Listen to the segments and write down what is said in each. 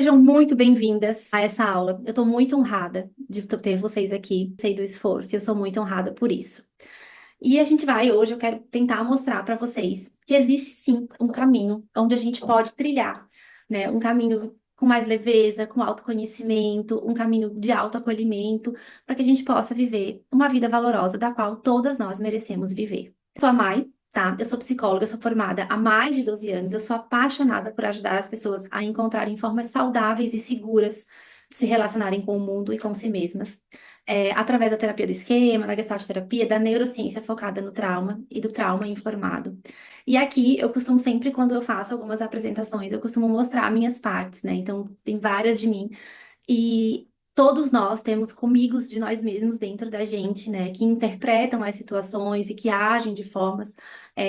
Sejam muito bem-vindas a essa aula. Eu estou muito honrada de ter vocês aqui. Sei do esforço e eu sou muito honrada por isso. E a gente vai hoje, eu quero tentar mostrar para vocês que existe sim um caminho onde a gente pode trilhar, né? Um caminho com mais leveza, com autoconhecimento, um caminho de autoacolhimento, para que a gente possa viver uma vida valorosa, da qual todas nós merecemos viver. Eu sou a Mai, tá? Eu sou psicóloga, eu sou formada há mais de 12 anos, eu sou apaixonada por ajudar as pessoas a encontrarem formas saudáveis e seguras de se relacionarem com o mundo e com si mesmas através da terapia do esquema, da gestalt terapia, da neurociência focada no trauma e do trauma informado. E aqui eu costumo sempre, quando eu faço algumas apresentações, eu costumo mostrar minhas partes, né? Então, tem várias de mim. E todos nós temos comigos de nós mesmos dentro da gente, né? Que interpretam as situações e que agem de formas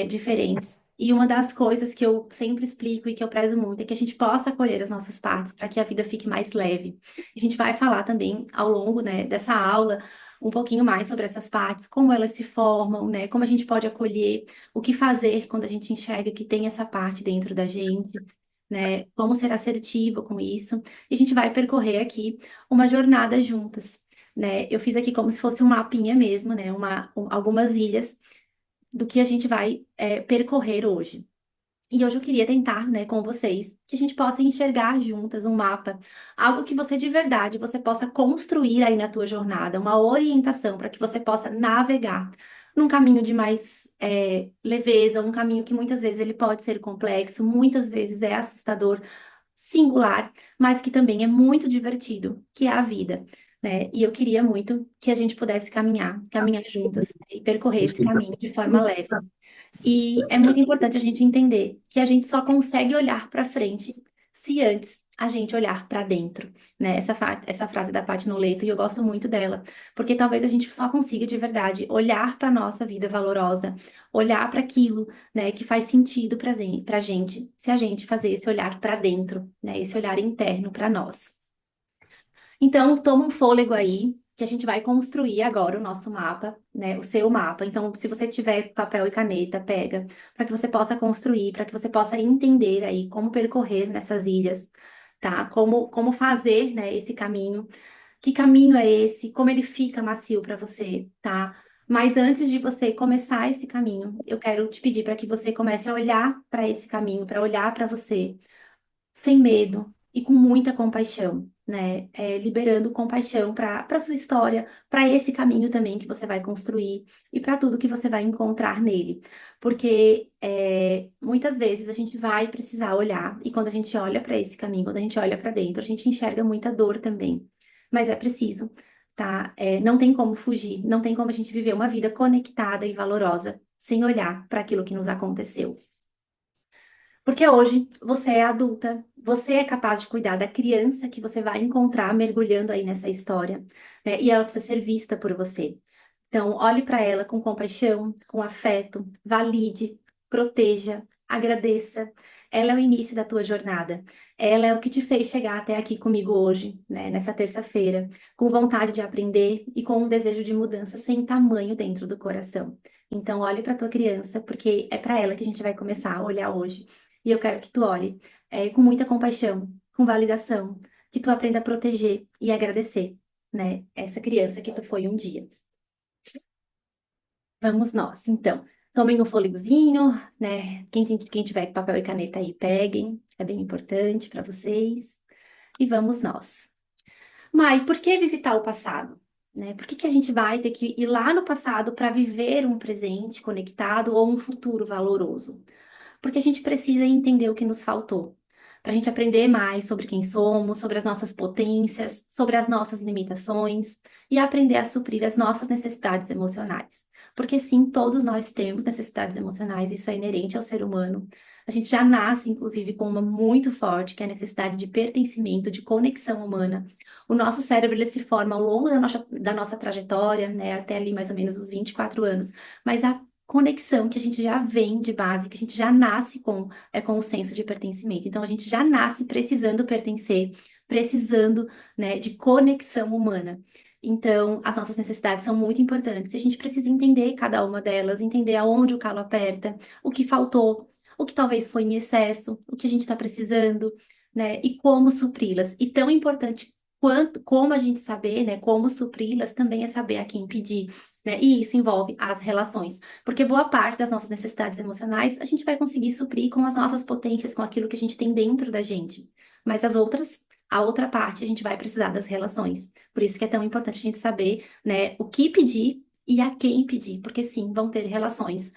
diferentes. E uma das coisas que eu sempre explico e que eu prezo muito é que a gente possa acolher as nossas partes para que a vida fique mais leve. A gente vai falar também ao longo, né, dessa aula um pouquinho mais sobre essas partes, como elas se formam, né, como a gente pode acolher, o que fazer quando a gente enxerga que tem essa parte dentro da gente, né, como ser assertivo com isso. E a gente vai percorrer aqui uma jornada juntas, né? Eu fiz aqui como se fosse um mapinha mesmo, né, algumas ilhas do que a gente vai percorrer hoje. E hoje eu queria tentar, né, com vocês, que a gente possa enxergar juntas um mapa, algo que você de verdade você possa construir aí na tua jornada, uma orientação para que você possa navegar num caminho de mais leveza, um caminho que muitas vezes ele pode ser complexo, muitas vezes é assustador, singular, mas que também é muito divertido, que é a vida, né? E eu queria muito que a gente pudesse caminhar juntas, né, e percorrer esse Desculpa. caminho de forma leve. E é muito importante a gente entender que a gente só consegue olhar para frente se antes a gente olhar para dentro, né? Essa frase da Paty Noleto, e eu gosto muito dela, porque talvez a gente só consiga de verdade olhar para nossa vida valorosa, olhar para aquilo, né, que faz sentido para gente, se a gente fazer esse olhar para dentro, né, esse olhar interno para nós. Então, toma um fôlego aí, que a gente vai construir agora o nosso mapa, né? O seu mapa. Então, se você tiver papel e caneta, pega, para que você possa construir, para que você possa entender aí como percorrer nessas ilhas, tá? Como fazer, né, esse caminho. Que caminho é esse? Como ele fica macio para você, tá? Mas antes de você começar esse caminho, eu quero te pedir para que você comece a olhar para esse caminho, para olhar para você sem medo e com muita compaixão, né? Liberando compaixão para sua história, para esse caminho também que você vai construir e para tudo que você vai encontrar nele. Porque muitas vezes a gente vai precisar olhar, e quando a gente olha para esse caminho, quando a gente olha para dentro, a gente enxerga muita dor também. Mas é preciso, tá? Não tem como fugir, não tem como a gente viver uma vida conectada e valorosa sem olhar para aquilo que nos aconteceu. Porque hoje você é adulta, você é capaz de cuidar da criança que você vai encontrar mergulhando aí nessa história, né? E ela precisa ser vista por você. Então, olhe para ela com compaixão, com afeto, valide, proteja, agradeça. Ela é o início da tua jornada. Ela é o que te fez chegar até aqui comigo hoje, né? Nessa terça-feira, com vontade de aprender e com um desejo de mudança sem tamanho dentro do coração. Então, olhe para tua criança, porque é para ela que a gente vai começar a olhar hoje. E eu quero que tu olhe com muita compaixão, com validação, que tu aprenda a proteger e agradecer, né? Essa criança que tu foi um dia. Vamos nós, então. Tomem um fôlegozinho, né? Quem tiver com papel e caneta aí, peguem, é bem importante para vocês. E vamos nós. Mai, por que visitar o passado? Né? Por que a gente vai ter que ir lá no passado para viver um presente conectado ou um futuro valoroso? Porque a gente precisa entender o que nos faltou, para a gente aprender mais sobre quem somos, sobre as nossas potências, sobre as nossas limitações e aprender a suprir as nossas necessidades emocionais. Porque sim, todos nós temos necessidades emocionais, isso é inerente ao ser humano. A gente já nasce, inclusive, com uma muito forte, que é a necessidade de pertencimento, de conexão humana. O nosso cérebro ele se forma ao longo da nossa trajetória, né, até ali mais ou menos os 24 anos, mas a conexão que a gente já vem de base, que a gente já nasce com o senso de pertencimento. Então, a gente já nasce precisando pertencer, precisando, né, de conexão humana. Então, as nossas necessidades são muito importantes. E a gente precisa entender cada uma delas, entender aonde o calo aperta, o que faltou, o que talvez foi em excesso, o que a gente está precisando, né? E como supri-las. E tão importante quanto como a gente saber, né, como supri-las, também é saber a quem pedir, né? E isso envolve as relações, porque boa parte das nossas necessidades emocionais a gente vai conseguir suprir com as nossas potências, com aquilo que a gente tem dentro da gente. Mas as outras, a outra parte, a gente vai precisar das relações. Por isso que é tão importante a gente saber, né, o que pedir e a quem pedir, porque sim, vão ter relações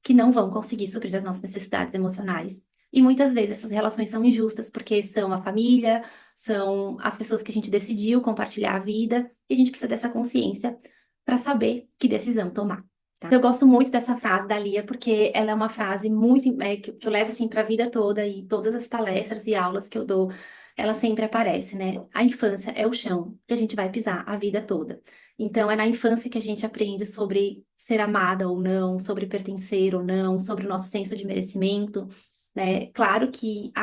que não vão conseguir suprir as nossas necessidades emocionais. E muitas vezes essas relações são injustas, porque são a família, são as pessoas que a gente decidiu compartilhar a vida, e a gente precisa dessa consciência para saber que decisão tomar. Tá? Eu gosto muito dessa frase da Lia, porque ela é uma frase muito que eu levo assim para a vida toda e todas as palestras e aulas que eu dou, ela sempre aparece, né? A infância é o chão que a gente vai pisar a vida toda. Então, é na infância que a gente aprende sobre ser amada ou não, sobre pertencer ou não, sobre o nosso senso de merecimento, né? Claro que,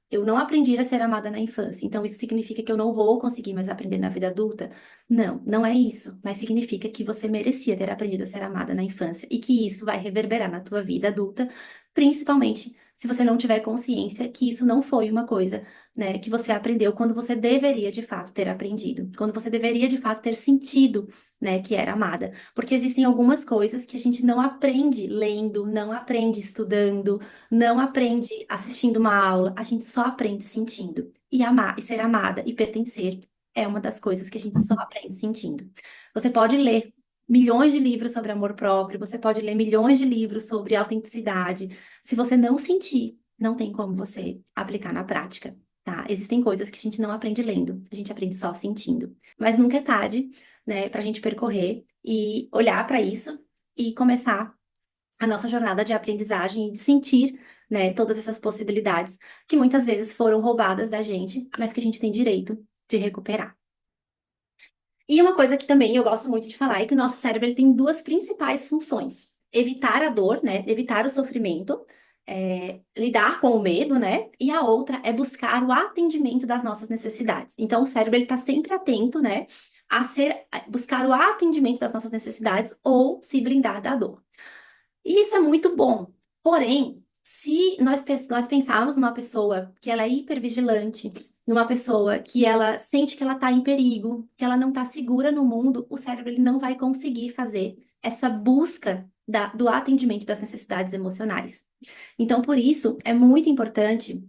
eu não aprendi a ser amada na infância, então isso significa que eu não vou conseguir mais aprender na vida adulta? Não, não é isso, mas significa que você merecia ter aprendido a ser amada na infância e que isso vai reverberar na tua vida adulta, principalmente se você não tiver consciência que isso não foi uma coisa, né, que você aprendeu quando você deveria de fato ter aprendido, quando você deveria de fato ter sentido, né, que era amada. Porque existem algumas coisas que a gente não aprende lendo, não aprende estudando, não aprende assistindo uma aula, a gente só aprende sentindo. E amar, e ser amada e pertencer é uma das coisas que a gente só aprende sentindo. Você pode ler milhões de livros sobre amor próprio, você pode ler milhões de livros sobre autenticidade. Se você não sentir, não tem como você aplicar na prática. Tá? Existem coisas que a gente não aprende lendo, a gente aprende só sentindo. Mas nunca é tarde, né, para a gente percorrer e olhar para isso e começar a nossa jornada de aprendizagem e de sentir, né, todas essas possibilidades que muitas vezes foram roubadas da gente, mas que a gente tem direito de recuperar. E uma coisa que também eu gosto muito de falar é que o nosso cérebro ele tem duas principais funções: evitar a dor, né? Evitar o sofrimento, lidar com o medo, né? E a outra é buscar o atendimento das nossas necessidades. Então, o cérebro ele está sempre atento, né? A buscar o atendimento das nossas necessidades ou se brindar da dor. E isso é muito bom. Porém, se nós pensarmos numa pessoa que ela é hipervigilante, numa pessoa que ela sente que ela está em perigo, que ela não está segura no mundo, o cérebro ele não vai conseguir fazer essa busca do atendimento das necessidades emocionais. Então, por isso, é muito importante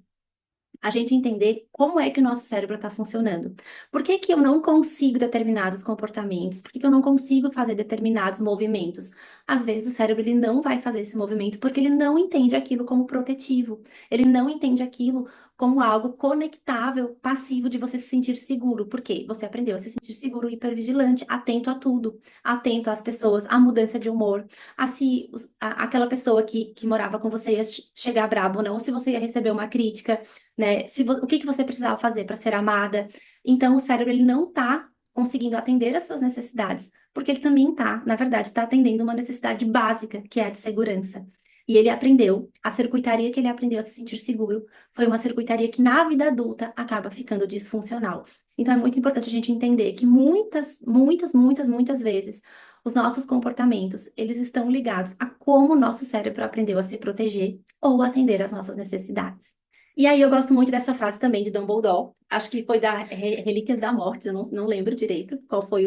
a gente entender como é que o nosso cérebro está funcionando. Por que que eu não consigo determinados comportamentos? Por que que eu não consigo fazer determinados movimentos? Às vezes o cérebro ele não vai fazer esse movimento porque ele não entende aquilo como protetivo. Ele não entende aquilo como algo conectável, passivo de você se sentir seguro. Por quê? Você aprendeu a se sentir seguro, hipervigilante, atento a tudo, atento às pessoas, à mudança de humor, a se aquela pessoa que morava com você ia chegar brabo ou não, ou se você ia receber uma crítica, né? O que que você precisava fazer para ser amada? Então, o cérebro ele não está conseguindo atender às suas necessidades, porque ele também está, na verdade, está atendendo uma necessidade básica, que é a de segurança. E ele aprendeu, a circuitaria que ele aprendeu a se sentir seguro foi uma circuitaria que na vida adulta acaba ficando disfuncional. Então, é muito importante a gente entender que muitas vezes os nossos comportamentos, eles estão ligados a como o nosso cérebro aprendeu a se proteger ou atender às nossas necessidades. E aí eu gosto muito dessa frase também de Dumbledore. Acho que foi da Relíquias da Morte, eu não lembro direito qual foi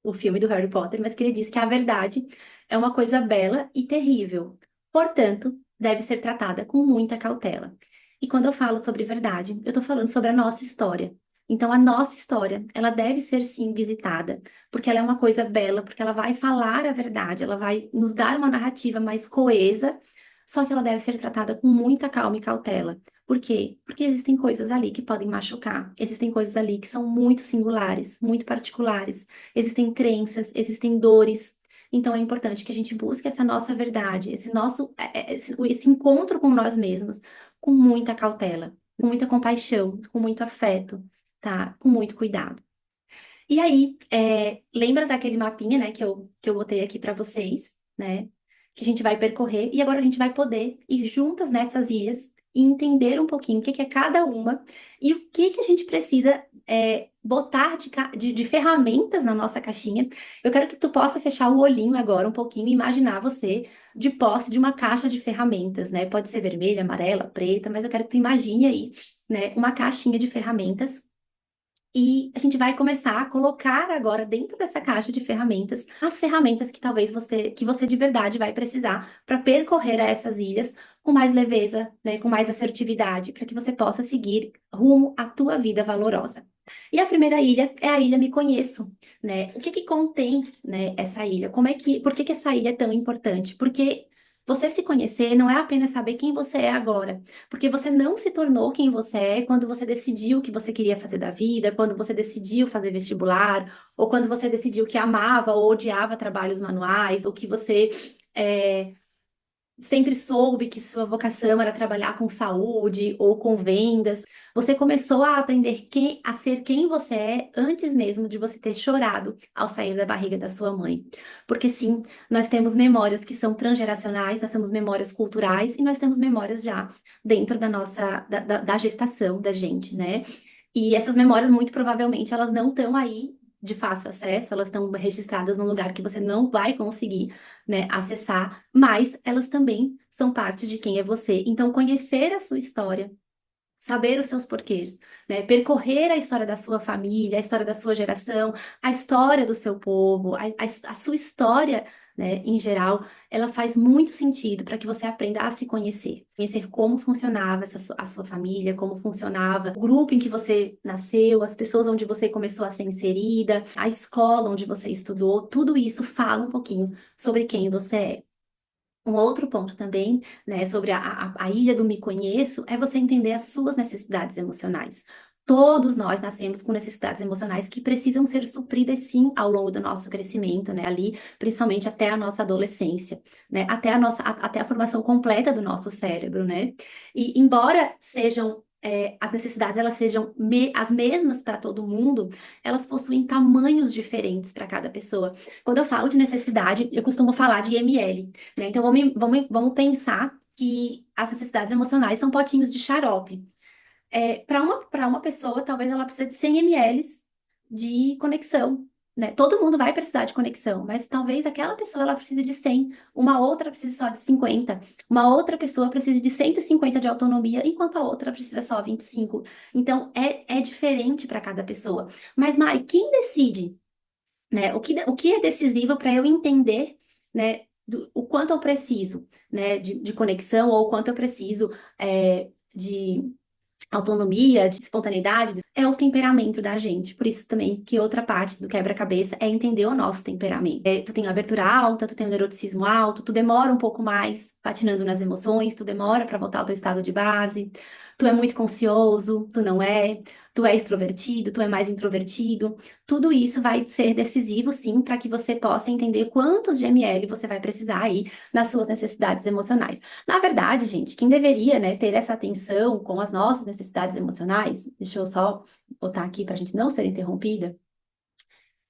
o filme do Harry Potter, mas que ele diz que a verdade é uma coisa bela e terrível. Portanto, deve ser tratada com muita cautela. E quando eu falo sobre verdade, eu estou falando sobre a nossa história. Então, a nossa história, ela deve ser sim visitada, porque ela é uma coisa bela, porque ela vai falar a verdade, ela vai nos dar uma narrativa mais coesa, só que ela deve ser tratada com muita calma e cautela. Por quê? Porque existem coisas ali que podem machucar, existem coisas ali que são muito singulares, muito particulares, existem crenças, existem dores. Então é importante que a gente busque essa nossa verdade, esse nosso, esse encontro com nós mesmos, com muita cautela, com muita compaixão, com muito afeto, tá? Com muito cuidado. E aí, lembra daquele mapinha, né, que eu botei aqui para vocês, né? Que a gente vai percorrer e agora a gente vai poder ir juntas nessas ilhas e entender um pouquinho o que que é cada uma e o que que a gente precisa botar de ferramentas na nossa caixinha. Eu quero que tu possa fechar o olhinho agora um pouquinho e imaginar você de posse de uma caixa de ferramentas, né? Pode ser vermelha, amarela, preta, mas eu quero que tu imagine aí, né, uma caixinha de ferramentas e a gente vai começar a colocar agora dentro dessa caixa de ferramentas as ferramentas que talvez que você de verdade vai precisar para percorrer essas ilhas com mais leveza, né, com mais assertividade, para que você possa seguir rumo à tua vida valorosa. E a primeira ilha é a ilha Me Conheço, né? O que que contém, né, essa ilha? Por que que essa ilha é tão importante? Porque você se conhecer não é apenas saber quem você é agora, porque você não se tornou quem você é quando você decidiu o que você queria fazer da vida, quando você decidiu fazer vestibular, ou quando você decidiu que amava ou odiava trabalhos manuais, ou que você é, sempre soube que sua vocação era trabalhar com saúde ou com vendas. Você começou a aprender a ser quem você é antes mesmo de você ter chorado ao sair da barriga da sua mãe. Porque sim, nós temos memórias que são transgeracionais, nós temos memórias culturais e nós temos memórias já dentro da nossa da gestação da gente, né? E essas memórias, muito provavelmente, elas não estão aí de fácil acesso, elas estão registradas num lugar que você não vai conseguir, né, acessar, mas elas também são parte de quem é você. Então, conhecer a sua história, saber os seus porquês, né, percorrer a história da sua família, a história da sua geração, a história do seu povo, a sua história, né, em geral, ela faz muito sentido para que você aprenda a se conhecer. Conhecer como funcionava a sua família, como funcionava o grupo em que você nasceu, as pessoas onde você começou a ser inserida, a escola onde você estudou, tudo isso fala um pouquinho sobre quem você é. Um outro ponto também, né, sobre a ilha do me conheço, é você entender as suas necessidades emocionais. Todos nós nascemos com necessidades emocionais que precisam ser supridas, sim, ao longo do nosso crescimento, né, ali, principalmente até a nossa adolescência, né, até a formação completa do nosso cérebro, né. E embora sejam as necessidades elas sejam as mesmas para todo mundo, elas possuem tamanhos diferentes para cada pessoa. Quando eu falo de necessidade, eu costumo falar de ml, né? Então vamos pensar que as necessidades emocionais são potinhos de xarope. Para uma pessoa, talvez ela precise de 100 ml de conexão, né? Todo mundo vai precisar de conexão, mas talvez aquela pessoa ela precise de 100, uma outra precise só de 50, uma outra pessoa precise de 150 de autonomia, enquanto a outra precisa só 25. Então é diferente para cada pessoa. Mas, Mai, quem decide, né? O que é decisivo para eu entender, né, o quanto eu preciso, né, de conexão ou o quanto eu preciso de autonomia, de espontaneidade, é o temperamento da gente. Por isso também que outra parte do quebra-cabeça é entender o nosso temperamento. Tu tem abertura alta, tu tem um neuroticismo alto, tu demora um pouco mais patinando nas emoções, tu demora para voltar ao teu estado de base, tu é muito ansioso, tu não é, tu é extrovertido, tu é mais introvertido. Tudo isso vai ser decisivo, sim, para que você possa entender quantos de ml você vai precisar aí nas suas necessidades emocionais. Na verdade, gente, quem deveria, né, ter essa atenção com as nossas necessidades emocionais, deixa eu só botar aqui para a gente não ser interrompida,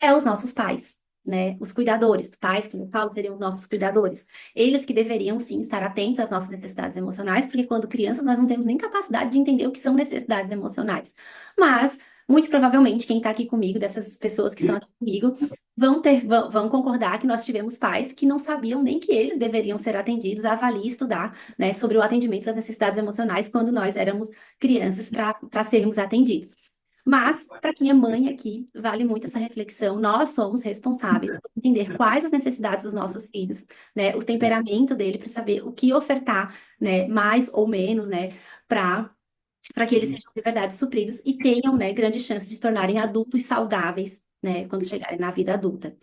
é os nossos pais, né? Os cuidadores, pais que eu falo seriam os nossos cuidadores. Eles que deveriam sim estar atentos às nossas necessidades emocionais, porque quando crianças nós não temos nem capacidade de entender o que são necessidades emocionais. Mas muito provavelmente quem está aqui comigo, dessas pessoas que estão aqui comigo, vão concordar que nós tivemos pais que não sabiam nem que eles deveriam ser atendidos, avaliar e estudar, né, sobre o atendimento das necessidades emocionais quando nós éramos crianças para sermos atendidos. Mas, para quem é mãe aqui, vale muito essa reflexão. Nós somos responsáveis por entender quais as necessidades dos nossos filhos, né? O temperamento dele, para saber o que ofertar, né? Mais ou menos, né? Para que eles sejam de verdade supridos e tenham, né? Grandes chances de se tornarem adultos saudáveis, né? Quando chegarem na vida adulta.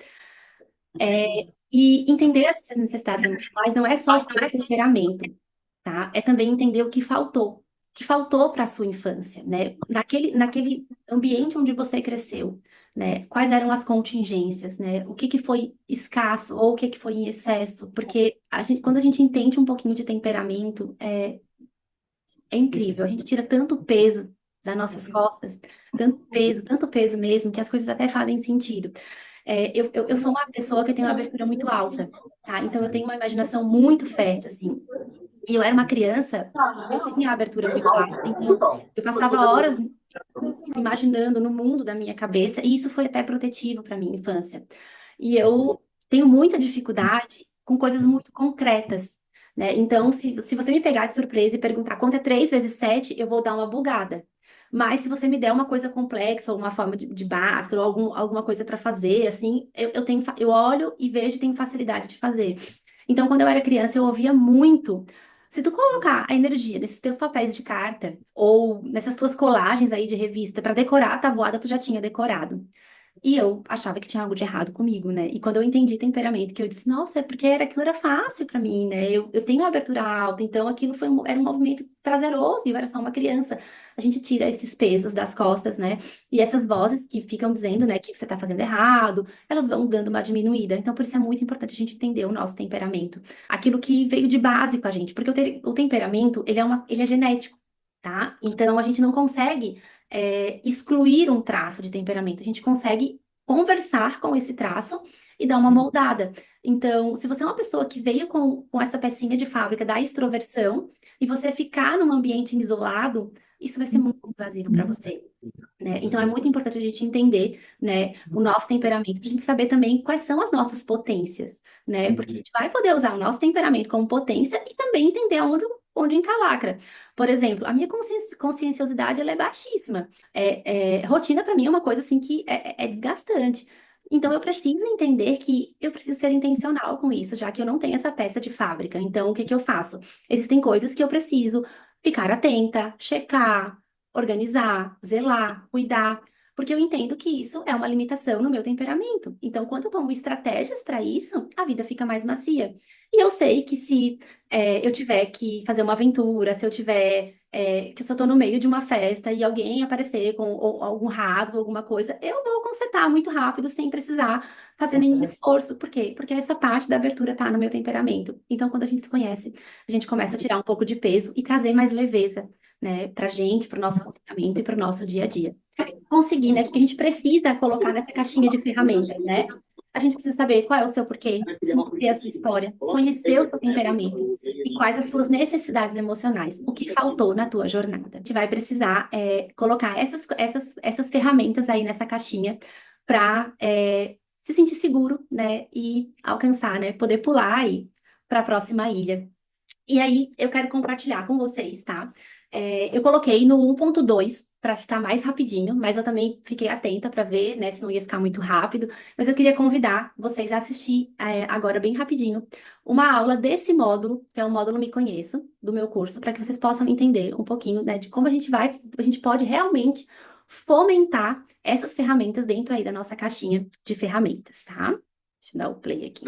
E entender essas necessidades emocionais não é só o seu temperamento, tá? É também entender o que faltou para a sua infância, né? Naquele ambiente onde você cresceu, né? Quais eram as contingências, né? O que que foi escasso ou o que que foi em excesso? Porque quando a gente entende um pouquinho de temperamento, é incrível. A gente tira tanto peso das nossas costas, tanto peso mesmo, que as coisas até fazem sentido. Eu sou uma pessoa que tem uma abertura muito alta, tá? Então eu tenho uma imaginação muito fértil, assim. E eu era uma criança, eu tinha a abertura muito baixa, então eu passava horas imaginando no mundo da minha cabeça, e isso foi até protetivo para minha infância. E eu tenho muita dificuldade com coisas muito concretas, né? Então, se você me pegar de surpresa e perguntar quanto é 3 vezes 7, eu vou dar uma bugada. Mas se você me der uma coisa complexa, ou uma forma de Bhaskara, ou alguma coisa para fazer, assim, eu olho e vejo e tenho facilidade de fazer. Então, quando eu era criança, eu ouvia muito. Se tu colocar a energia nesses teus papéis de carta ou nessas tuas colagens aí de revista para decorar a tabuada, tu já tinha decorado. E eu achava que tinha algo de errado comigo, né? E quando eu entendi temperamento, que eu disse, nossa, é porque aquilo era fácil pra mim, né? Eu tenho uma abertura alta, então aquilo era um movimento prazeroso e eu era só uma criança. A gente tira esses pesos das costas, né? E essas vozes que ficam dizendo, né, que você tá fazendo errado, elas vão dando uma diminuída. Então, por isso é muito importante a gente entender o nosso temperamento. Aquilo que veio de base com a gente, porque o temperamento, ele é genético, tá? Então, a gente não consegue excluir um traço de temperamento. A gente consegue conversar com esse traço e dar uma moldada. Então, se você é uma pessoa que veio com essa pecinha de fábrica da extroversão e você ficar num ambiente isolado, isso vai ser muito invasivo para você, né? Então, é muito importante a gente entender, né, o nosso temperamento, para a gente saber também quais são as nossas potências, né? Porque a gente vai poder usar o nosso temperamento como potência e também entender onde encalacra. Por exemplo, a minha conscienciosidade, ela é baixíssima. Rotina, para mim, é uma coisa, assim, que é desgastante. Então, eu preciso entender que eu preciso ser intencional com isso, já que eu não tenho essa peça de fábrica. Então, o que que eu faço? Existem coisas que eu preciso ficar atenta, checar, organizar, zelar, cuidar, porque eu entendo que isso é uma limitação no meu temperamento. Então, quando eu tomo estratégias para isso, a vida fica mais macia. E eu sei que se eu tiver que fazer uma aventura, se eu tiver que se eu estou no meio de uma festa e alguém aparecer com algum rasgo, alguma coisa, eu vou consertar muito rápido, sem precisar fazer nenhum esforço. Por quê? Porque essa parte da abertura está no meu temperamento. Então, quando a gente se conhece, a gente começa a tirar um pouco de peso e trazer mais leveza, né, pra gente, pro nosso funcionamento e pro nosso dia a dia. Conseguir, né, o que a gente precisa colocar nessa caixinha de ferramentas, né? A gente precisa saber qual é o seu porquê, conhecer a sua história, conhecer o seu temperamento e quais as suas necessidades emocionais, o que faltou na tua jornada. A gente vai precisar colocar essas ferramentas aí nessa caixinha para se sentir seguro, né, e alcançar, né, poder pular aí para a próxima ilha. E aí, eu quero compartilhar com vocês, tá? Eu coloquei no 1.2 para ficar mais rapidinho, mas eu também fiquei atenta para ver, né, se não ia ficar muito rápido. Mas eu queria convidar vocês a assistir, agora bem rapidinho, uma aula desse módulo, que é o módulo Me Conheço, do meu curso, para que vocês possam entender um pouquinho, né, de como a gente pode realmente fomentar essas ferramentas dentro aí da nossa caixinha de ferramentas, tá? Deixa eu dar o play aqui.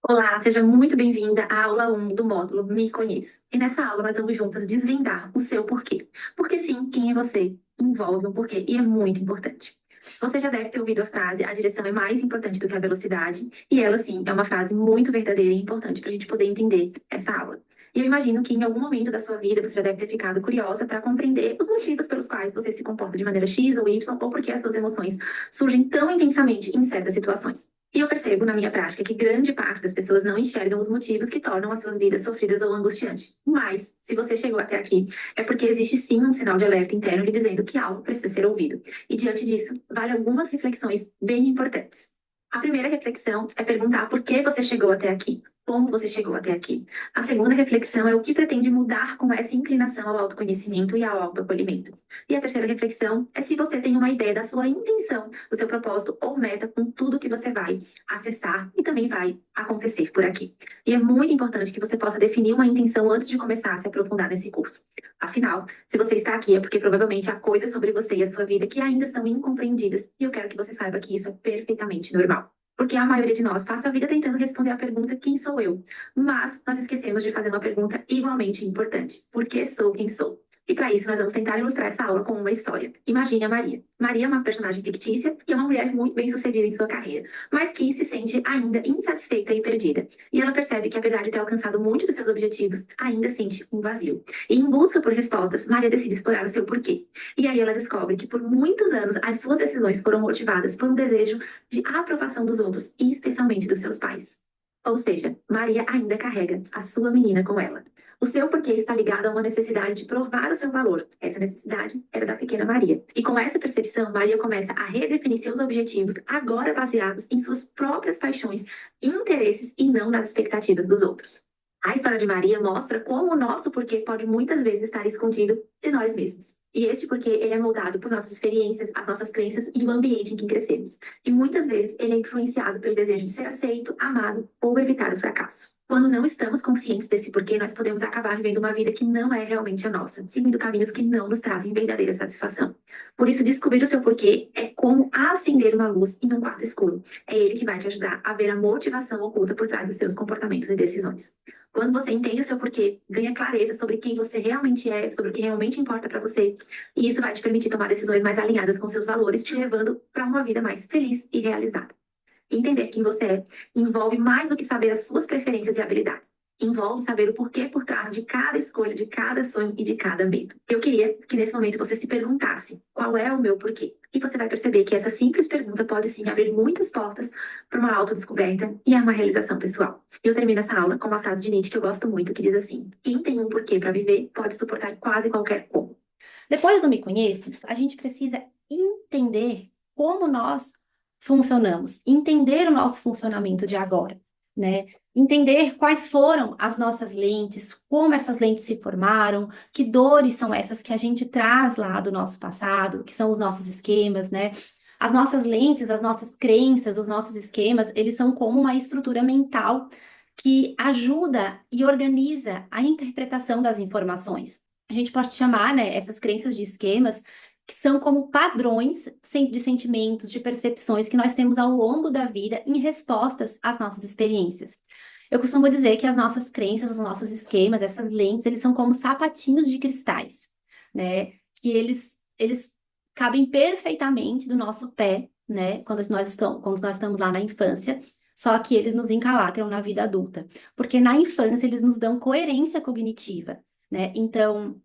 Olá, seja muito bem-vinda à aula 1 do módulo Me Conheço. E nessa aula nós vamos juntas desvendar o seu porquê. Porque sim, quem é você envolve um porquê e é muito importante. Você já deve ter ouvido a frase: a direção é mais importante do que a velocidade. E ela, sim, é uma frase muito verdadeira e importante para a gente poder entender essa aula. E eu imagino que em algum momento da sua vida você já deve ter ficado curiosa para compreender os motivos pelos quais você se comporta de maneira X ou Y, ou porque as suas emoções surgem tão intensamente em certas situações. E eu percebo na minha prática que grande parte das pessoas não enxergam os motivos que tornam as suas vidas sofridas ou angustiantes. Mas, se você chegou até aqui, é porque existe sim um sinal de alerta interno lhe dizendo que algo precisa ser ouvido. E diante disso, vale algumas reflexões bem importantes. A primeira reflexão é perguntar por que você chegou até aqui. Como você chegou até aqui? A segunda reflexão é o que pretende mudar com essa inclinação ao autoconhecimento e ao autoacolhimento. E a terceira reflexão é se você tem uma ideia da sua intenção, do seu propósito ou meta com tudo que você vai acessar e também vai acontecer por aqui. E é muito importante que você possa definir uma intenção antes de começar a se aprofundar nesse curso. Afinal, se você está aqui é porque provavelmente há coisas sobre você e a sua vida que ainda são incompreendidas, e eu quero que você saiba que isso é perfeitamente normal. Porque a maioria de nós passa a vida tentando responder a pergunta: quem sou eu? Mas nós esquecemos de fazer uma pergunta igualmente importante: por que sou quem sou? E para isso, nós vamos tentar ilustrar essa aula com uma história. Imagine a Maria. Maria é uma personagem fictícia e é uma mulher muito bem-sucedida em sua carreira, mas que se sente ainda insatisfeita e perdida. E ela percebe que, apesar de ter alcançado muito dos seus objetivos, ainda sente um vazio. E em busca por respostas, Maria decide explorar o seu porquê. E aí ela descobre que, por muitos anos, as suas decisões foram motivadas por um desejo de aprovação dos outros e especialmente dos seus pais. Ou seja, Maria ainda carrega a sua menina com ela. O seu porquê está ligado a uma necessidade de provar o seu valor. Essa necessidade era da pequena Maria. E com essa percepção, Maria começa a redefinir seus objetivos, agora baseados em suas próprias paixões e interesses e não nas expectativas dos outros. A história de Maria mostra como o nosso porquê pode muitas vezes estar escondido de nós mesmos. E este porquê ele é moldado por nossas experiências, as nossas crenças e o ambiente em que crescemos. E muitas vezes ele é influenciado pelo desejo de ser aceito, amado ou evitar o fracasso. Quando não estamos conscientes desse porquê, nós podemos acabar vivendo uma vida que não é realmente a nossa, seguindo caminhos que não nos trazem verdadeira satisfação. Por isso, descobrir o seu porquê é como acender uma luz em um quarto escuro. É ele que vai te ajudar a ver a motivação oculta por trás dos seus comportamentos e decisões. Quando você entende o seu porquê, ganha clareza sobre quem você realmente é, sobre o que realmente importa para você, e isso vai te permitir tomar decisões mais alinhadas com seus valores, te levando para uma vida mais feliz e realizada. Entender quem você é envolve mais do que saber as suas preferências e habilidades. Envolve saber o porquê por trás de cada escolha, de cada sonho e de cada medo. Eu queria que nesse momento você se perguntasse: qual é o meu porquê? E você vai perceber que essa simples pergunta pode sim abrir muitas portas para uma autodescoberta e a uma realização pessoal. Eu termino essa aula com uma frase de Nietzsche que eu gosto muito, que diz assim: quem tem um porquê para viver pode suportar quase qualquer como. Depois do Me Conheço, a gente precisa entender como nós funcionamos, entender o nosso funcionamento de agora, né? Entender quais foram as nossas lentes, como essas lentes se formaram, que dores são essas que a gente traz lá do nosso passado, que são os nossos esquemas, né? As nossas lentes, as nossas crenças, os nossos esquemas, eles são como uma estrutura mental que ajuda e organiza a interpretação das informações. A gente pode chamar, né, essas crenças de esquemas que são como padrões de sentimentos, de percepções que nós temos ao longo da vida em respostas às nossas experiências. Eu costumo dizer que as nossas crenças, os nossos esquemas, essas lentes, eles são como sapatinhos de cristais, né? Que eles cabem perfeitamente do nosso pé, né? Quando nós estamos lá na infância, só que eles nos encalacram na vida adulta. Porque na infância eles nos dão coerência cognitiva, né? Então,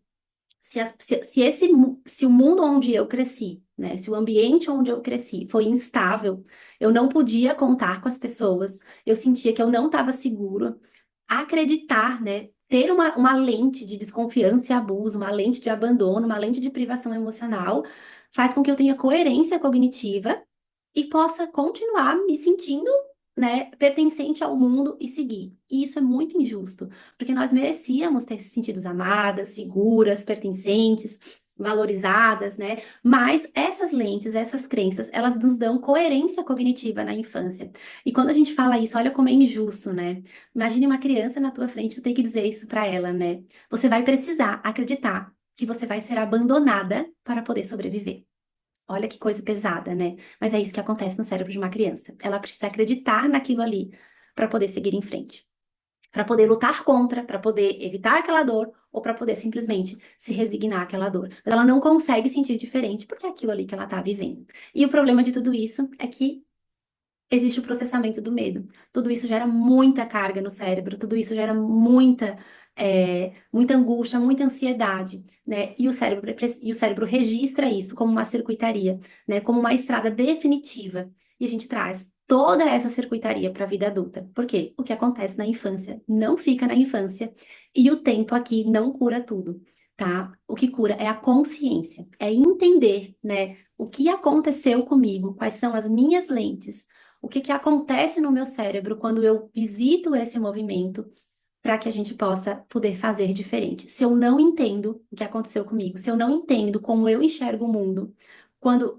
se o mundo onde eu cresci, né, se o ambiente onde eu cresci foi instável, eu não podia contar com as pessoas, eu sentia que eu não estava seguro, acreditar, né, ter uma lente de desconfiança e abuso, uma lente de abandono, uma lente de privação emocional, faz com que eu tenha coerência cognitiva e possa continuar me sentindo, né, pertencente ao mundo e seguir. E isso é muito injusto, porque nós merecíamos ter se sentido amadas, seguras, pertencentes, valorizadas, né? Mas essas lentes, essas crenças, elas nos dão coerência cognitiva na infância. E quando a gente fala isso, olha como é injusto, né? Imagine uma criança na tua frente, tu tem que dizer isso para ela, né? Você vai precisar acreditar que você vai ser abandonada para poder sobreviver. Olha que coisa pesada, né? Mas é isso que acontece no cérebro de uma criança. Ela precisa acreditar naquilo ali para poder seguir em frente, para poder lutar contra, para poder evitar aquela dor ou para poder simplesmente se resignar àquela dor. Mas ela não consegue sentir diferente porque é aquilo ali que ela está vivendo. E o problema de tudo isso é que existe o processamento do medo. Tudo isso gera muita carga no cérebro, tudo isso gera muita angústia, muita ansiedade, né? E o cérebro registra isso como uma circuitaria, né? Como uma estrada definitiva. E a gente traz toda essa circuitaria para a vida adulta. Por quê? O que acontece na infância não fica na infância e o tempo aqui não cura tudo. Tá? O que cura é a consciência, é entender, né, o que aconteceu comigo, quais são as minhas lentes, o que que acontece no meu cérebro quando eu visito esse movimento para que a gente possa poder fazer diferente. Se eu não entendo o que aconteceu comigo, se eu não entendo como eu enxergo o mundo,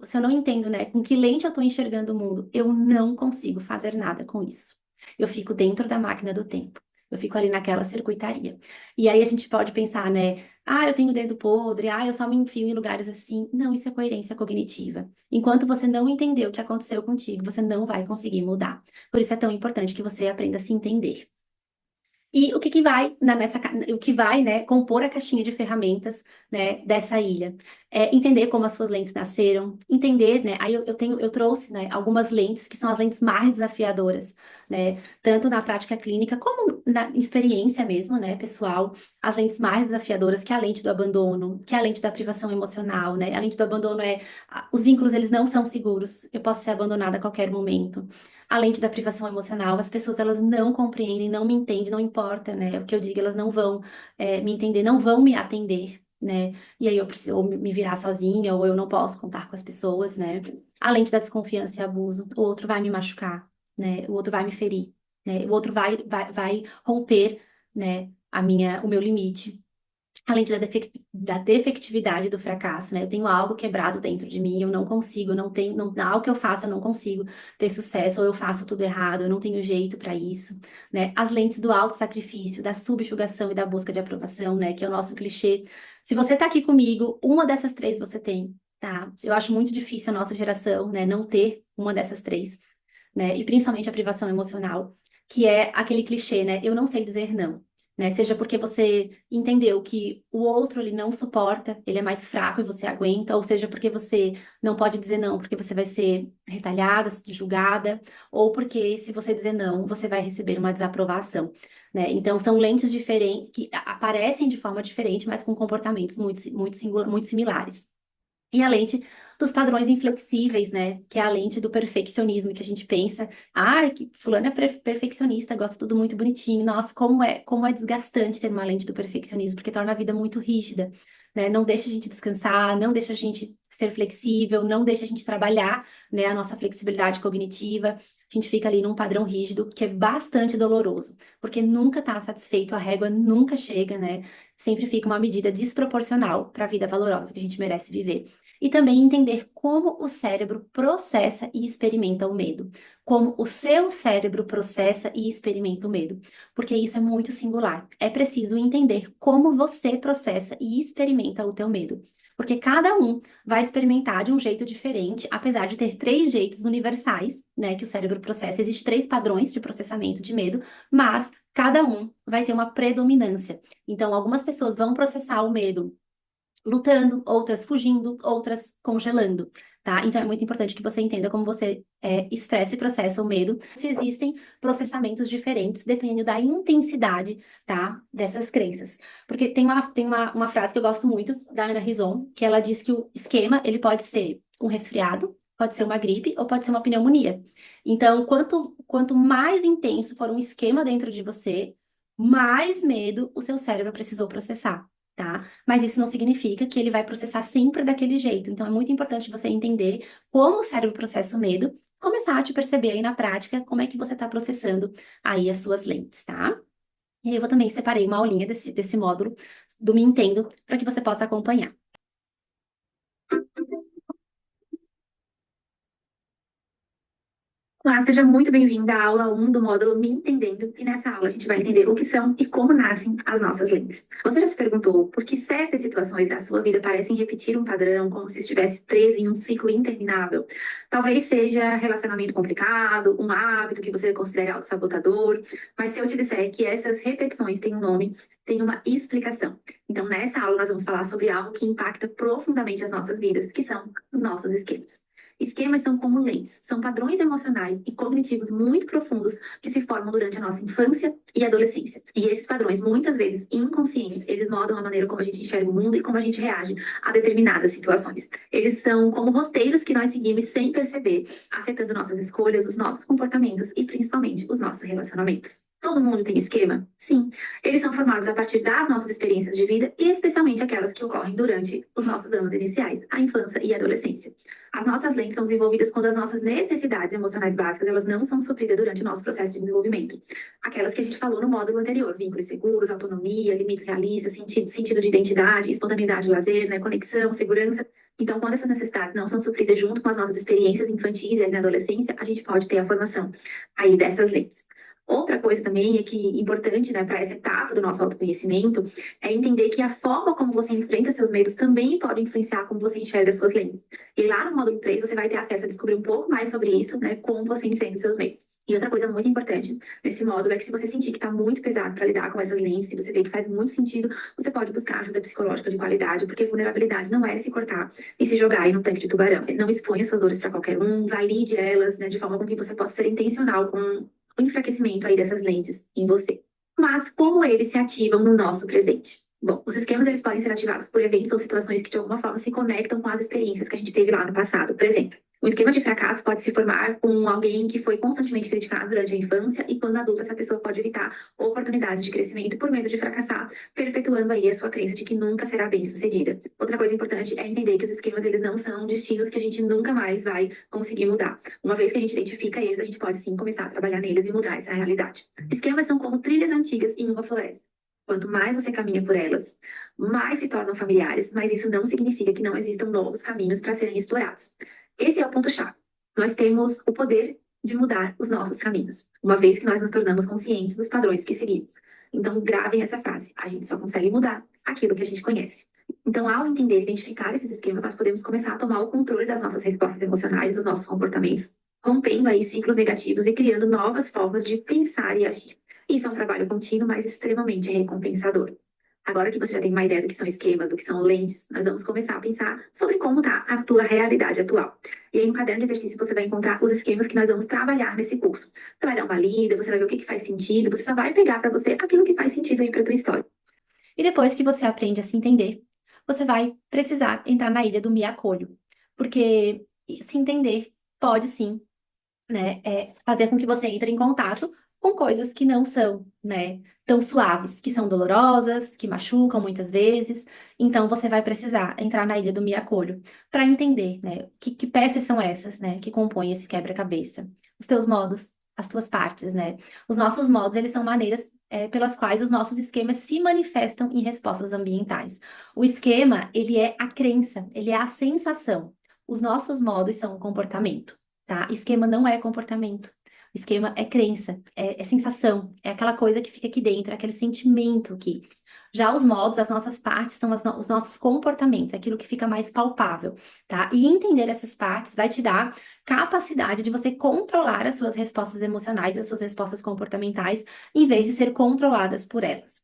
se eu não entendo, né, com que lente eu estou enxergando o mundo, eu não consigo fazer nada com isso. Eu fico dentro da máquina do tempo. Eu fico ali naquela circuitaria. E aí a gente pode pensar, né? Ah, eu tenho o dedo podre, ah, eu só me enfio em lugares assim. Não, isso é coerência cognitiva. Enquanto você não entender o que aconteceu contigo, você não vai conseguir mudar. Por isso é tão importante que você aprenda a se entender. E o que que vai o que vai, né, compor a caixinha de ferramentas, né, dessa ilha? É entender como as suas lentes nasceram, entender, né, aí eu trouxe, né, algumas lentes que são as lentes mais desafiadoras, né, tanto na prática clínica como na experiência mesmo, né, pessoal, as lentes mais desafiadoras, que é a lente do abandono, que é a lente da privação emocional, né, a lente do abandono os vínculos, eles não são seguros, eu posso ser abandonada a qualquer momento. A lente da privação emocional, as pessoas elas não compreendem, não me entendem, não importa, né? O que eu digo, elas não vão me entender, não vão me atender, né? E aí eu preciso ou me virar sozinha, ou eu não posso contar com as pessoas, né? A lente da desconfiança e abuso, o outro vai me machucar, né? O outro vai me ferir, né? O outro vai romper, né? O meu limite. Além da defectividade do fracasso, né? Eu tenho algo quebrado dentro de mim, eu não consigo, não tenho, não, algo que eu faço, eu não consigo ter sucesso, ou eu faço tudo errado, eu não tenho jeito para isso, né? As lentes do autossacrifício, da subjugação e da busca de aprovação, né? Que é o nosso clichê. Se você tá aqui comigo, uma dessas três você tem, tá? Eu acho muito difícil a nossa geração, né, não ter uma dessas três, né? E principalmente a privação emocional, que é aquele clichê, né? Eu não sei dizer não. Né? Seja porque você entendeu que o outro ele não suporta, ele é mais fraco e você aguenta, ou seja porque você não pode dizer não, porque você vai ser retalhada, julgada, ou porque se você dizer não, você vai receber uma desaprovação, né? Então são lentes diferentes que aparecem de forma diferente, mas com comportamentos muito similares. E a lente dos padrões inflexíveis, né? Que é a lente do perfeccionismo, que a gente pensa, que fulano é perfeccionista, gosta tudo muito bonitinho. Nossa, como é desgastante ter uma lente do perfeccionismo, porque torna a vida muito rígida, né? Não deixa a gente descansar, não deixa a gente ser flexível, não deixa a gente trabalhar, né, a nossa flexibilidade cognitiva. A gente fica ali num padrão rígido, que é bastante doloroso, porque nunca está satisfeito, a régua nunca chega, né? Sempre fica uma medida desproporcional para a vida valorosa que a gente merece viver. E também entender como o cérebro processa e experimenta o medo. Como o seu cérebro processa e experimenta o medo. Porque isso é muito singular. É preciso entender como você processa e experimenta o teu medo. Porque cada um vai experimentar de um jeito diferente, apesar de ter três jeitos universais, né, que o cérebro processa. Existem três padrões de processamento de medo, mas cada um vai ter uma predominância. Então, algumas pessoas vão processar o medo lutando, outras fugindo, outras congelando, tá? Então é muito importante que você entenda como você expressa e processa o medo. Se existem processamentos diferentes dependendo da intensidade, tá? Dessas crenças. Porque tem uma frase que eu gosto muito da Ana Rison, que ela diz que o esquema, ele pode ser um resfriado, pode ser uma gripe ou pode ser uma pneumonia. Então, quanto mais intenso for um esquema dentro de você, mais medo o seu cérebro precisou processar. Tá? Mas isso não significa que ele vai processar sempre daquele jeito. Então, é muito importante você entender como o cérebro processa o medo, começar a te perceber aí na prática como é que você está processando aí as suas lentes, tá? E aí eu vou também separei uma aulinha desse módulo do Me Entendo para que você possa acompanhar. Olá, seja muito bem-vinda à aula 1 do módulo Me Entendendo. E nessa aula a gente vai entender o que são e como nascem as nossas lentes. Você já se perguntou por que certas situações da sua vida parecem repetir um padrão, como se estivesse preso em um ciclo interminável? Talvez seja relacionamento complicado, um hábito que você considera autossabotador, mas se eu te disser que essas repetições têm um nome, tem uma explicação. Então, nessa aula nós vamos falar sobre algo que impacta profundamente as nossas vidas, que são os nossos esquemas. Esquemas são como lentes, são padrões emocionais e cognitivos muito profundos que se formam durante a nossa infância e adolescência. E esses padrões, muitas vezes inconscientes, eles moldam a maneira como a gente enxerga o mundo e como a gente reage a determinadas situações. Eles são como roteiros que nós seguimos sem perceber, afetando nossas escolhas, os nossos comportamentos e principalmente os nossos relacionamentos. Todo mundo tem esquema? Sim. Eles são formados a partir das nossas experiências de vida e especialmente aquelas que ocorrem durante os nossos anos iniciais, a infância e a adolescência. As nossas lentes são desenvolvidas quando as nossas necessidades emocionais básicas elas não são supridas durante o nosso processo de desenvolvimento. Aquelas que a gente falou no módulo anterior, vínculos seguros, autonomia, limites realistas, sentido de identidade, espontaneidade, lazer, né, conexão, segurança. Então, quando essas necessidades não são supridas junto com as nossas experiências infantis e na adolescência, a gente pode ter a formação aí dessas lentes. Outra coisa também é que importante, né, para essa etapa do nosso autoconhecimento é entender que a forma como você enfrenta seus medos também pode influenciar como você enxerga suas lentes. E lá no módulo 3 você vai ter acesso a descobrir um pouco mais sobre isso, né, como você enfrenta seus medos. E outra coisa muito importante nesse módulo é que se você sentir que está muito pesado para lidar com essas lentes, se você vê que faz muito sentido, você pode buscar ajuda psicológica de qualidade, porque vulnerabilidade não é se cortar e se jogar aí no tanque de tubarão. Não exponha suas dores para qualquer um, valide elas, né, de forma com que você possa ser intencional com o enfraquecimento aí dessas lentes em você. Mas como eles se ativam no nosso presente? Bom, os esquemas eles podem ser ativados por eventos ou situações que de alguma forma se conectam com as experiências que a gente teve lá no passado. Por exemplo, um esquema de fracasso pode se formar com alguém que foi constantemente criticado durante a infância e quando adulta essa pessoa pode evitar oportunidades de crescimento por medo de fracassar, perpetuando aí a sua crença de que nunca será bem-sucedida. Outra coisa importante é entender que os esquemas eles não são destinos que a gente nunca mais vai conseguir mudar. Uma vez que a gente identifica eles, a gente pode sim começar a trabalhar neles e mudar essa realidade. Esquemas são como trilhas antigas em uma floresta. Quanto mais você caminha por elas, mais se tornam familiares, mas isso não significa que não existam novos caminhos para serem explorados. Esse é o ponto-chave. Nós temos o poder de mudar os nossos caminhos, uma vez que nós nos tornamos conscientes dos padrões que seguimos. Então, gravem essa frase: a gente só consegue mudar aquilo que a gente conhece. Então, ao entender e identificar esses esquemas, nós podemos começar a tomar o controle das nossas respostas emocionais, dos nossos comportamentos, rompendo aí ciclos negativos e criando novas formas de pensar e agir. Isso é um trabalho contínuo, mas extremamente recompensador. Agora que você já tem uma ideia do que são esquemas, do que são lentes, nós vamos começar a pensar sobre como está a tua realidade atual. E aí no caderno de exercício você vai encontrar os esquemas que nós vamos trabalhar nesse curso. Você vai dar uma lida, você vai ver o que que faz sentido, você só vai pegar para você aquilo que faz sentido aí para tua história. E depois que você aprende a se entender, você vai precisar entrar na ilha do me acolho. Porque se entender pode sim, né, fazer com que você entre em contato com coisas que não são, né, tão suaves, que são dolorosas, que machucam muitas vezes. Então você vai precisar entrar na ilha do me acolho para entender, né, que peças são essas, né, que compõem esse quebra-cabeça. Os teus modos, as tuas partes, né? Os nossos modos, eles são maneiras pelas quais os nossos esquemas se manifestam em respostas ambientais. O esquema, ele é a crença, ele é a sensação. Os nossos modos são o comportamento, tá? Esquema não é comportamento. Esquema é crença, é sensação, é aquela coisa que fica aqui dentro, é aquele sentimento aqui. Já os modos, as nossas partes, são os nossos comportamentos, aquilo que fica mais palpável, tá? E entender essas partes vai te dar capacidade de você controlar as suas respostas emocionais, as suas respostas comportamentais, em vez de ser controladas por elas.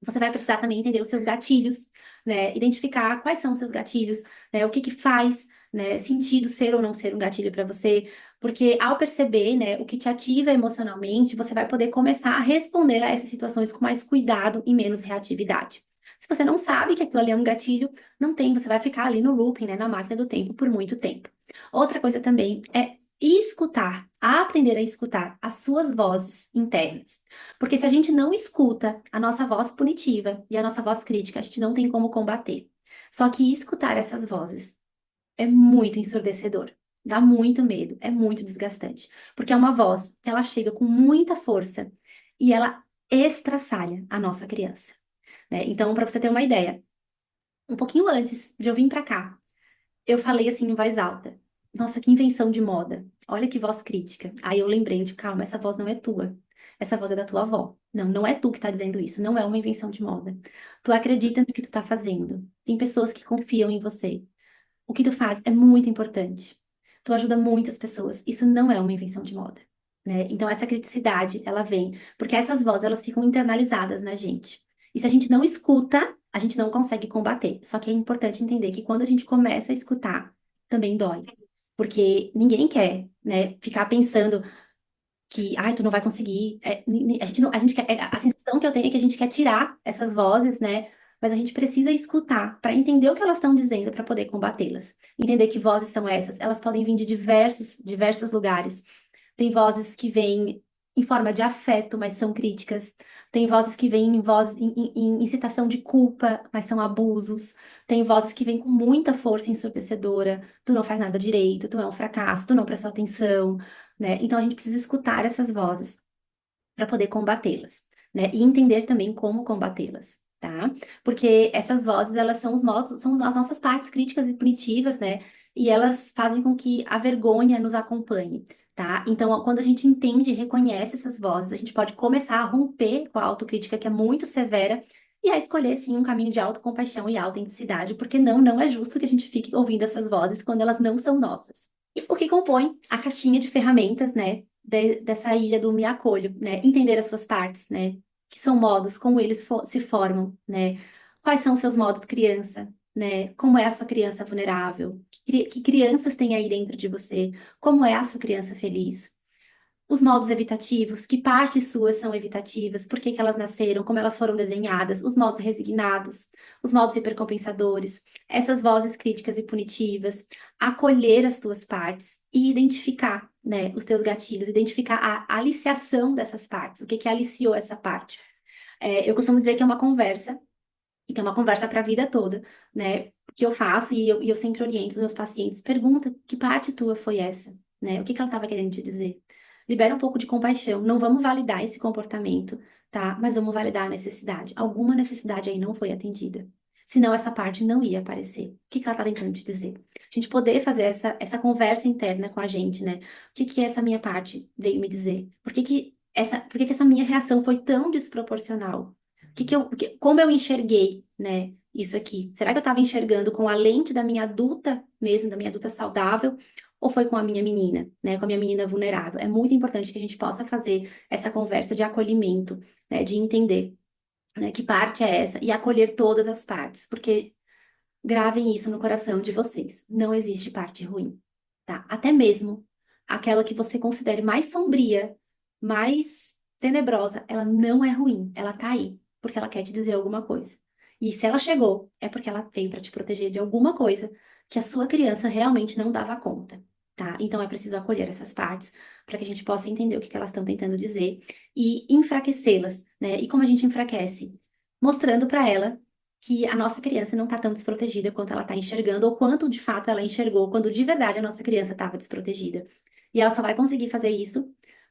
Você vai precisar também entender os seus gatilhos, né? Identificar quais são os seus gatilhos, né? O que que faz, né, sentido ser ou não ser um gatilho para você, porque ao perceber, né, o que te ativa emocionalmente, você vai poder começar a responder a essas situações com mais cuidado e menos reatividade. Se você não sabe que aquilo ali é um gatilho, não tem, você vai ficar ali no looping, né, na máquina do tempo por muito tempo. Outra coisa também é escutar, aprender a escutar as suas vozes internas. Porque se a gente não escuta a nossa voz punitiva e a nossa voz crítica, a gente não tem como combater. Só que escutar essas vozes é muito ensurdecedor. Dá muito medo, é muito desgastante. Porque é uma voz que ela chega com muita força e ela estraçalha a nossa criança, né? Então, para você ter uma ideia, um pouquinho antes de eu vir para cá, eu falei assim em voz alta: Nossa, que invenção de moda. Olha que voz crítica. Aí eu lembrei de: calma, essa voz não é tua. Essa voz é da tua avó. Não, não é tu que tá dizendo isso. Não é uma invenção de moda. Tu acredita no que tu tá fazendo. Tem pessoas que confiam em você. O que tu faz é muito importante. Tu ajuda muitas pessoas. Isso não é uma invenção de moda, né? Então essa criticidade, ela vem porque essas vozes, elas ficam internalizadas na gente. E se a gente não escuta, a gente não consegue combater. Só que é importante entender que quando a gente começa a escutar, também dói. Porque ninguém quer, né, ficar pensando que, ai, tu não vai conseguir. A gente não, a gente quer, a sensação que eu tenho é que a gente quer tirar essas vozes, né? Mas a gente precisa escutar para entender o que elas estão dizendo para poder combatê-las. Entender que vozes são essas. Elas podem vir de diversos lugares. Tem vozes que vêm em forma de afeto, mas são críticas. Tem vozes que vêm em voz, em incitação de culpa, mas são abusos. Tem vozes que vêm com muita força ensurdecedora. Tu não faz nada direito, tu é um fracasso, tu não prestou atenção, né? Então a gente precisa escutar essas vozes para poder combatê-las, né? E entender também como combatê-las, tá? Porque essas vozes, elas são os modos, são as nossas partes críticas e punitivas, né? E elas fazem com que a vergonha nos acompanhe, tá? Então, quando a gente entende e reconhece essas vozes, a gente pode começar a romper com a autocrítica que é muito severa e a escolher, sim, um caminho de autocompaixão e autenticidade, porque não é justo que a gente fique ouvindo essas vozes quando elas não são nossas. E o que compõe a caixinha de ferramentas, né, dessa ilha do me acolho, né? Entender as suas partes, né? Que são modos, como eles se formam, né? Quais são os seus modos criança, né? Como é a sua criança vulnerável? Que crianças tem aí dentro de você? Como é a sua criança feliz? Os modos evitativos, que partes suas são evitativas, por que que elas nasceram, como elas foram desenhadas, os modos resignados, os modos hipercompensadores, essas vozes críticas e punitivas, acolher as tuas partes e identificar, né, os teus gatilhos, identificar a aliciação dessas partes, o que que aliciou essa parte. Eu costumo dizer que é uma conversa, e que é uma conversa para a vida toda, né? Que eu faço e eu sempre oriento os meus pacientes. Pergunta que parte tua foi essa, né? O que que ela estava querendo te dizer? Libera um pouco de compaixão. Não vamos validar esse comportamento, tá? Mas vamos validar a necessidade. Alguma necessidade aí não foi atendida. Senão essa parte não ia aparecer. O que que ela está tentando te dizer? A gente poder fazer essa conversa interna com a gente, né? O que que essa minha parte veio me dizer? Por que que essa minha reação foi tão desproporcional? Como eu enxerguei, né, isso aqui? Será que eu estava enxergando com a lente da minha adulta mesmo, da minha adulta saudável, ou foi com a minha menina, né, com a minha menina vulnerável? É muito importante que a gente possa fazer essa conversa de acolhimento, né, de entender, né, que parte é essa e acolher todas as partes, porque gravem isso no coração de vocês. Não existe parte ruim, tá? Até mesmo aquela que você considere mais sombria, mais tenebrosa, ela não é ruim. Ela tá aí porque ela quer te dizer alguma coisa. E se ela chegou, é porque ela veio para te proteger de alguma coisa que a sua criança realmente não dava conta, tá? Então é preciso acolher essas partes para que a gente possa entender o que que elas estão tentando dizer e enfraquecê-las, né? E como a gente enfraquece? Mostrando para ela que a nossa criança não está tão desprotegida quanto ela está enxergando, ou quanto de fato ela enxergou, quando de verdade a nossa criança estava desprotegida. E ela só vai conseguir fazer isso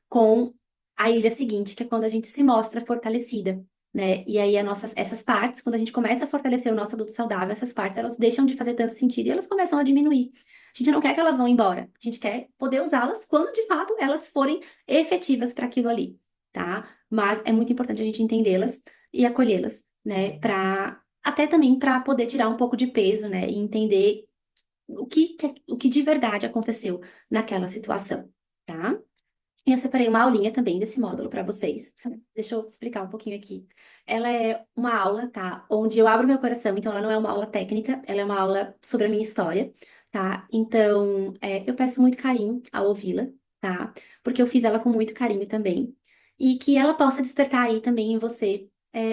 com a ilha seguinte, que é quando a gente se mostra fortalecida, né? E aí essas partes, quando a gente começa a fortalecer o nosso adulto saudável, essas partes elas deixam de fazer tanto sentido e elas começam a diminuir. A gente não quer que elas vão embora, a gente quer poder usá-las quando de fato elas forem efetivas para aquilo ali, tá? Mas é muito importante a gente entendê-las e acolhê-las, né? Para até também para poder tirar um pouco de peso, né? E entender o que de verdade aconteceu naquela situação, tá? E eu separei uma aulinha também desse módulo para vocês. Deixa eu explicar um pouquinho aqui. Ela é uma aula, tá? Onde eu abro meu coração, então ela não é uma aula técnica, ela é uma aula sobre a minha história, tá? Então, eu peço muito carinho ao ouvi-la, tá? Porque eu fiz ela com muito carinho também. E que ela possa despertar aí também em você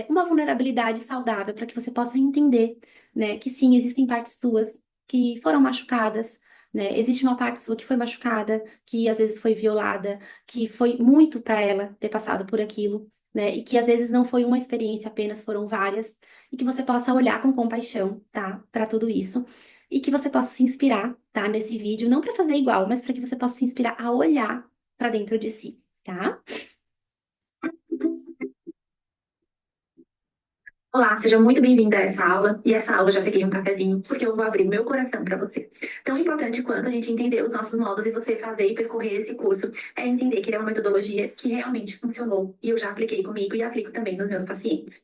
uma vulnerabilidade saudável para que você possa entender, né? Que sim, existem partes suas que foram machucadas, né? Existe uma parte sua que foi machucada, que às vezes foi violada, que foi muito para ela ter passado por aquilo, né? E que às vezes não foi uma experiência apenas, foram várias, e que você possa olhar com compaixão, tá? Para tudo isso. E que você possa se inspirar, tá? Nesse vídeo, não para fazer igual, mas para que você possa se inspirar a olhar para dentro de si, tá? Olá, seja muito bem-vinda a essa aula. E essa aula eu já peguei um cafezinho, porque eu vou abrir meu coração para você. Tão importante quanto a gente entender os nossos modos e você fazer e percorrer esse curso é entender que ele é uma metodologia que realmente funcionou e eu já apliquei comigo e aplico também nos meus pacientes.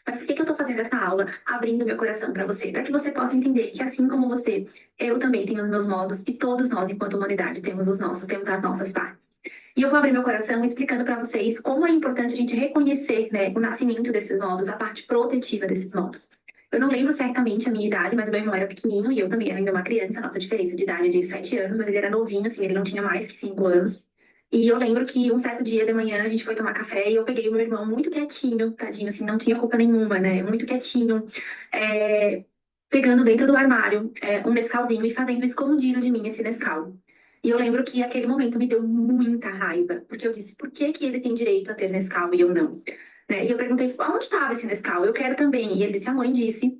Mas por que que eu tô fazendo essa aula, abrindo meu coração para você? Para que você possa entender que, assim como você, eu também tenho os meus modos e todos nós, enquanto humanidade, temos os nossos, temos as nossas partes. E eu vou abrir meu coração explicando para vocês como é importante a gente reconhecer, né, o nascimento desses modos, a parte protetiva desses modos. Eu não lembro certamente a minha idade, mas meu irmão era pequenininho e eu também era ainda uma criança. Nossa diferença de idade é de 7 anos, mas ele era novinho, assim, ele não tinha mais que 5 anos. E eu lembro que um certo dia de manhã a gente foi tomar café e eu peguei o meu irmão muito quietinho, tadinho, assim, não tinha culpa nenhuma, né? Muito quietinho, é, pegando dentro do armário um Nescauzinho e fazendo escondido de mim esse Nescau. E eu lembro que aquele momento me deu muita raiva, porque eu disse, por que que ele tem direito a ter Nescau e eu não? Né? E eu perguntei, onde estava esse Nescau? Eu quero também. E ele disse, a mãe disse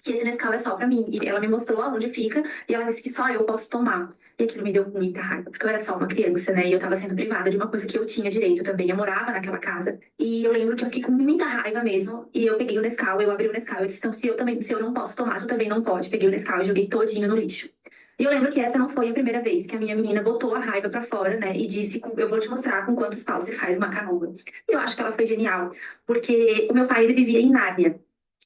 que esse Nescau é só pra mim. E ela me mostrou aonde fica e ela disse que só eu posso tomar. E aquilo me deu muita raiva, porque eu era só uma criança, né? E eu tava sendo privada de uma coisa que eu tinha direito também. Eu morava naquela casa. E eu lembro que eu fiquei com muita raiva mesmo. E eu peguei o Nescau, eu abri o Nescau. Eu disse, então se eu não posso tomar, tu também não pode. Peguei o Nescau e joguei todinho no lixo. E eu lembro que essa não foi a primeira vez que a minha menina botou a raiva pra fora, né? E disse, eu vou te mostrar com quantos paus se faz uma canoa. E eu acho que ela foi genial, porque o meu pai, ele vivia em Nárnia.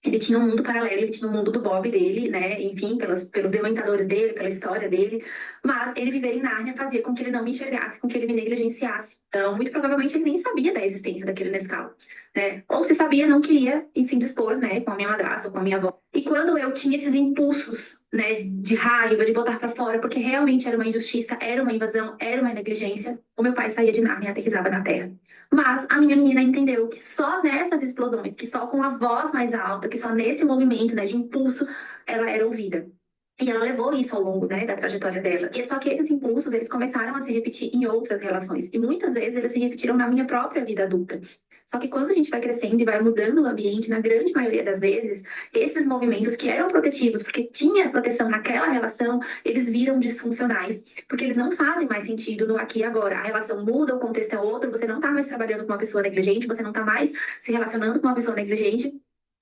Ele tinha um mundo paralelo, ele tinha um mundo do Bob dele, né? Enfim, pelos dementadores dele, pela história dele. Mas ele viver em Nárnia fazia com que ele não me enxergasse, com que ele me negligenciasse. Então, muito provavelmente, ele nem sabia da existência daquele Nescau, né? Ou se sabia, não queria e se indispor, né? Com a minha madrasta ou com a minha avó. E quando eu tinha esses impulsos, né? De raiva, de botar pra fora, porque realmente era uma injustiça, era uma invasão, era uma negligência, o meu pai saía de Nárnia e aterrissava na Terra. Mas a minha menina entendeu que só nessas explosões, que só com a voz mais alta, que só nesse movimento, né, de impulso, ela era ouvida. E ela levou isso ao longo, né, da trajetória dela. E só que esses impulsos, eles começaram a se repetir em outras relações. E muitas vezes eles se repetiram na minha própria vida adulta. Só que quando a gente vai crescendo e vai mudando o ambiente, na grande maioria das vezes, esses movimentos que eram protetivos, porque tinha proteção naquela relação, eles viram disfuncionais, porque eles não fazem mais sentido no aqui e agora. A relação muda, o contexto é outro, você não está mais trabalhando com uma pessoa negligente, você não está mais se relacionando com uma pessoa negligente.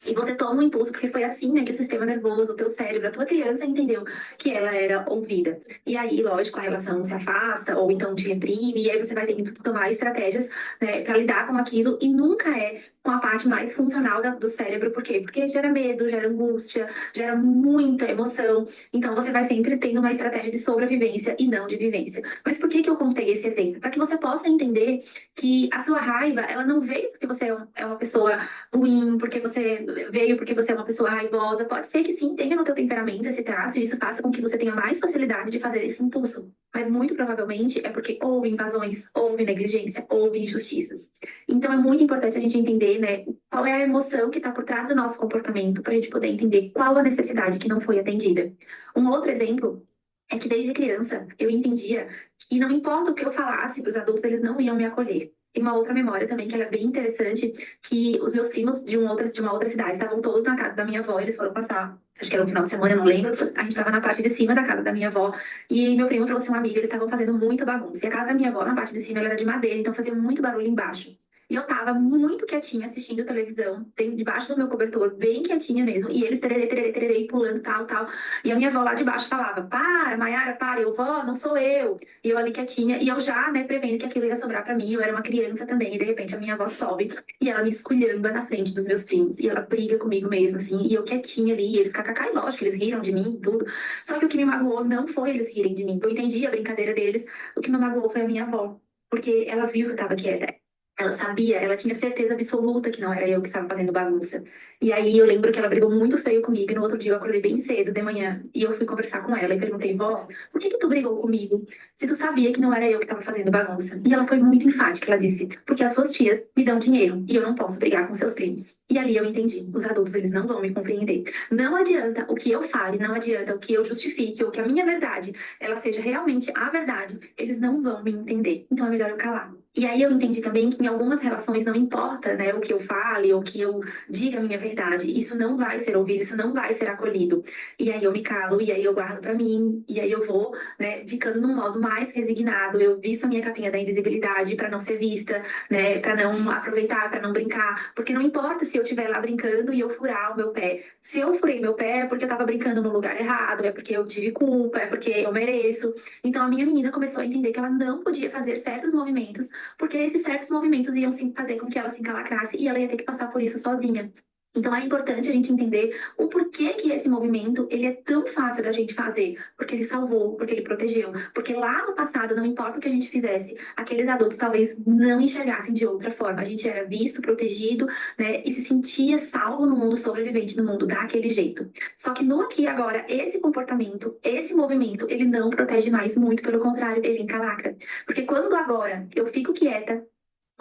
E você toma um impulso, porque foi assim, né, que o sistema nervoso, o teu cérebro, a tua criança entendeu que ela era ouvida. E aí, lógico, a relação se afasta, ou então te reprime, e aí você vai tendo que tomar estratégias, né, para lidar com aquilo, e nunca é com a parte mais funcional do cérebro. Por quê? Porque gera medo, gera angústia, gera muita emoção. Então, você vai sempre tendo uma estratégia de sobrevivência e não de vivência. Mas por que que eu contei esse exemplo? Para que você possa entender que a sua raiva, ela não veio porque você é uma pessoa ruim, porque você veio porque você é uma pessoa raivosa. Pode ser que sim, tenha no teu temperamento esse traço, e isso faça com que você tenha mais facilidade de fazer esse impulso. Mas muito provavelmente é porque houve invasões, houve negligência, houve injustiças. Então é muito importante a gente entender, né, qual é a emoção que está por trás do nosso comportamento, para a gente poder entender qual a necessidade que não foi atendida. Um outro exemplo é que desde criança eu entendia que não importa o que eu falasse para os adultos, eles não iam me acolher. Tem uma outra memória também que ela é bem interessante, que os meus primos de uma outra cidade estavam todos na casa da minha avó, eles foram passar, acho que era um final de semana, eu não lembro, a gente estava na parte de cima da casa da minha avó, e meu primo trouxe um amigo, eles estavam fazendo muita bagunça, e a casa da minha avó, na parte de cima, ela era de madeira, então fazia muito barulho embaixo. E eu tava muito quietinha assistindo televisão, debaixo do meu cobertor, bem quietinha mesmo. E eles tererê, tererê, tererê, pulando, tal, tal. E a minha avó lá de baixo falava: Para, Maiara, para. Eu, vó, não sou eu. E eu ali quietinha. E eu já, né, prevendo que aquilo ia sobrar pra mim. Eu era uma criança também. E de repente a minha avó sobe e ela me esculhamba na frente dos meus primos. E ela briga comigo mesmo, assim. E eu quietinha ali. E eles kkk, e lógico, eles riram de mim e tudo. Só que o que me magoou não foi eles rirem de mim. Eu entendi a brincadeira deles. O que me magoou foi a minha avó. Porque ela viu que eu tava quieta. Ela sabia, ela tinha certeza absoluta que não era eu que estava fazendo bagunça. E aí eu lembro que ela brigou muito feio comigo. E no outro dia eu acordei bem cedo, de manhã, e eu fui conversar com ela e perguntei: Vó, por que que tu brigou comigo? Se tu sabia que não era eu que estava fazendo bagunça. E ela foi muito enfática. Ela disse: Porque as suas tias me dão dinheiro e eu não posso brigar com seus primos. E ali eu entendi. Os adultos, eles não vão me compreender. Não adianta o que eu fale, não adianta o que eu justifique, ou que a minha verdade, ela seja realmente a verdade. Eles não vão me entender. Então é melhor eu calar. E aí eu entendi também que em algumas relações não importa, né, o que eu fale ou que eu diga a minha verdade, isso não vai ser ouvido, isso não vai ser acolhido. E aí eu me calo, e aí eu guardo pra mim, e aí eu vou, né, ficando num modo mais resignado. Eu visto a minha capinha da invisibilidade pra não ser vista, né, pra não aproveitar, pra não brincar, porque não importa se eu estiver lá brincando e eu furar o meu pé. Se eu furei meu pé é porque eu tava brincando no lugar errado, é porque eu tive culpa, é porque eu mereço. Então a minha menina começou a entender que ela não podia fazer certos movimentos porque esses certos movimentos iam fazer com que ela se encalacrasse e ela ia ter que passar por isso sozinha. Então é importante a gente entender o porquê que esse movimento ele é tão fácil da gente fazer, porque ele salvou, porque ele protegeu, porque lá no passado, não importa o que a gente fizesse, aqueles adultos talvez não enxergassem de outra forma. A gente era visto, protegido, né, e se sentia salvo no mundo, sobrevivente no mundo daquele jeito. Só que no aqui e agora, esse comportamento, esse movimento, ele não protege mais, muito pelo contrário, ele encalacra. Porque quando agora eu fico quieta,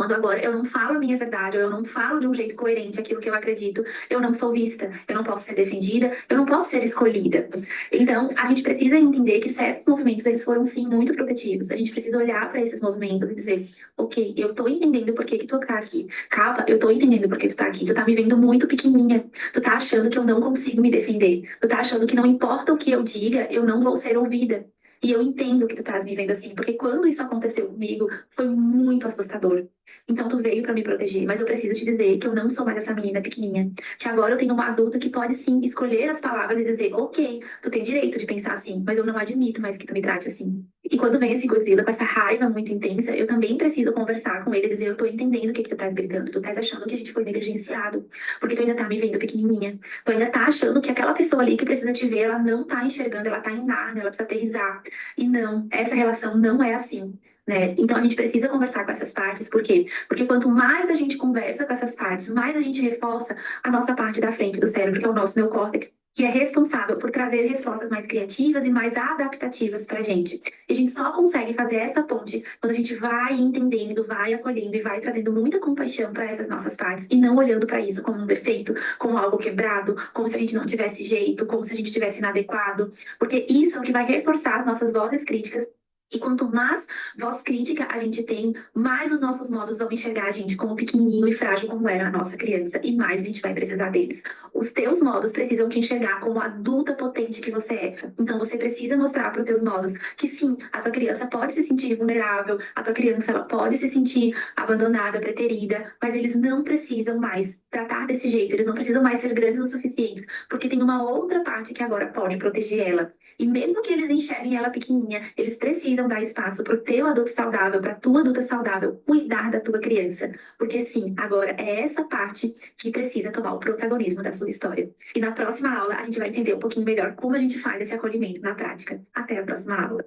quando agora eu não falo a minha verdade, ou eu não falo de um jeito coerente aquilo que eu acredito, eu não sou vista, eu não posso ser defendida, eu não posso ser escolhida. Então, a gente precisa entender que certos movimentos, eles foram sim muito protetivos. A gente precisa olhar para esses movimentos e dizer, ok, eu tô entendendo por que que tu tá aqui. Calma, eu tô entendendo por que tu tá aqui. Tu tá me vendo muito pequenininha. Tu tá achando que eu não consigo me defender. Tu tá achando que não importa o que eu diga, eu não vou ser ouvida. E eu entendo que tu estás vivendo assim, porque quando isso aconteceu comigo, foi muito assustador. Então tu veio pra me proteger, mas eu preciso te dizer que eu não sou mais essa menina pequenininha. Que agora eu tenho uma adulta que pode sim escolher as palavras e dizer, ok, tu tem direito de pensar assim, mas eu não admito mais que tu me trate assim. E quando vem esse Godzilla com essa raiva muito intensa, eu também preciso conversar com ele e dizer, eu tô entendendo o que que tu estás gritando, tu estás achando que a gente foi negligenciado, porque tu ainda tá me vendo pequenininha. Tu ainda tá achando que aquela pessoa ali que precisa te ver, ela não tá enxergando, ela tá em Nárnia, ela precisa aterrissar. E não, essa relação não é assim. Né? Então a gente precisa conversar com essas partes, por quê? Porque quanto mais a gente conversa com essas partes, mais a gente reforça a nossa parte da frente do cérebro, que é o nosso neocórtex, que é responsável por trazer respostas mais criativas e mais adaptativas para a gente. E a gente só consegue fazer essa ponte quando a gente vai entendendo, vai acolhendo e vai trazendo muita compaixão para essas nossas partes e não olhando para isso como um defeito, como algo quebrado, como se a gente não tivesse jeito, como se a gente tivesse inadequado, porque isso é o que vai reforçar as nossas vozes críticas. E quanto mais voz crítica a gente tem, mais os nossos modos vão enxergar a gente como pequenininho e frágil como era a nossa criança, e mais a gente vai precisar deles. Os teus modos precisam te enxergar como a adulta potente que você é. Então você precisa mostrar para os teus modos que sim, a tua criança pode se sentir vulnerável, a tua criança ela pode se sentir abandonada, preterida, mas eles não precisam mais tratar desse jeito, eles não precisam mais ser grandes o suficiente, porque tem uma outra parte que agora pode proteger ela. E mesmo que eles enxerguem ela pequenininha, eles precisam dar espaço para o teu adulto saudável, para a tua adulta saudável, cuidar da tua criança. Porque sim, agora é essa parte que precisa tomar o protagonismo da sua história. E na próxima aula a gente vai entender um pouquinho melhor como a gente faz esse acolhimento na prática. Até a próxima aula.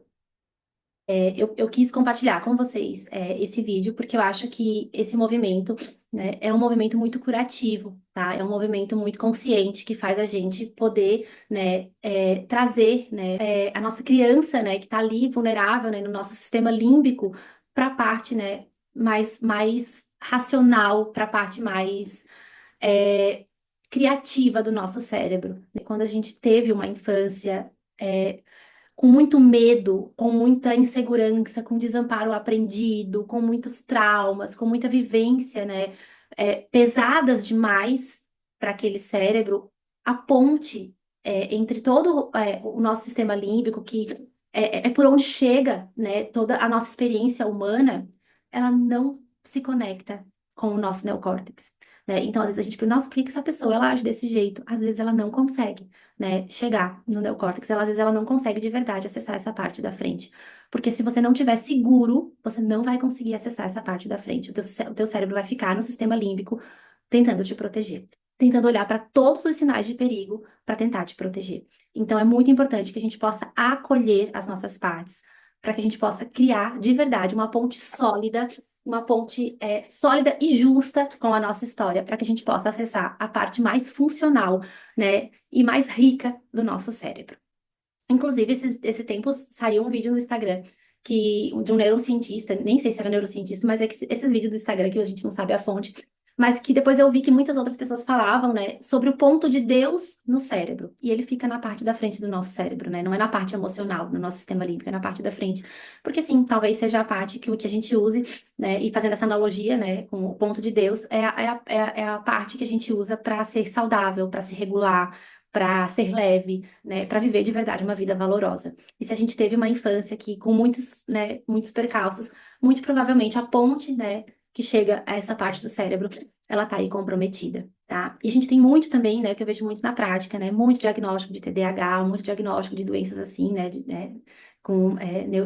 Eu quis compartilhar com vocês esse vídeo porque eu acho que esse movimento, né, é um movimento muito curativo, tá? É um movimento muito consciente que faz a gente poder, né, trazer, né, a nossa criança, né, que está ali vulnerável, né, no nosso sistema límbico para a parte, né, mais racional, para a parte mais é, criativa do nosso cérebro. Quando a gente teve uma infância com muito medo, com muita insegurança, com desamparo aprendido, com muitos traumas, com muita vivência, né, pesadas demais para aquele cérebro, a ponte entre todo o nosso sistema límbico, que é por onde chega, né, toda a nossa experiência humana, ela não se conecta com o nosso neocórtex. Né? Então, às vezes a gente pensa, nossa, por que que essa pessoa ela age desse jeito? Às vezes ela não consegue, né, chegar no neocórtex, às vezes ela não consegue de verdade acessar essa parte da frente. Porque se você não tiver seguro, você não vai conseguir acessar essa parte da frente. O teu cérebro vai ficar no sistema límbico tentando te proteger, tentando olhar para todos os sinais de perigo para tentar te proteger. Então é muito importante que a gente possa acolher as nossas partes, para que a gente possa criar de verdade uma ponte sólida, uma ponte sólida e justa com a nossa história, para que a gente possa acessar a parte mais funcional, né, e mais rica do nosso cérebro. Inclusive, esse tempo saiu um vídeo no Instagram de um neurocientista, nem sei se era neurocientista, mas é que esses vídeos do Instagram que a gente não sabe a fonte, mas que depois eu vi que muitas outras pessoas falavam, né, sobre o ponto de Deus no cérebro. E ele fica na parte da frente do nosso cérebro, né? Não é na parte emocional, no nosso sistema límbico, é na parte da frente. Porque sim, talvez seja a parte que a gente use, né? E fazendo essa analogia, né, com o ponto de Deus, é a parte que a gente usa para ser saudável, para se regular, para ser leve, né, para viver de verdade uma vida valorosa. E se a gente teve uma infância que com muitos, né, muitos percalços, muito provavelmente a ponte, né, que chega a essa parte do cérebro, ela tá aí comprometida, tá? E a gente tem muito também, né, que eu vejo muito na prática, né, muito diagnóstico de TDAH, muito diagnóstico de doenças assim, né, com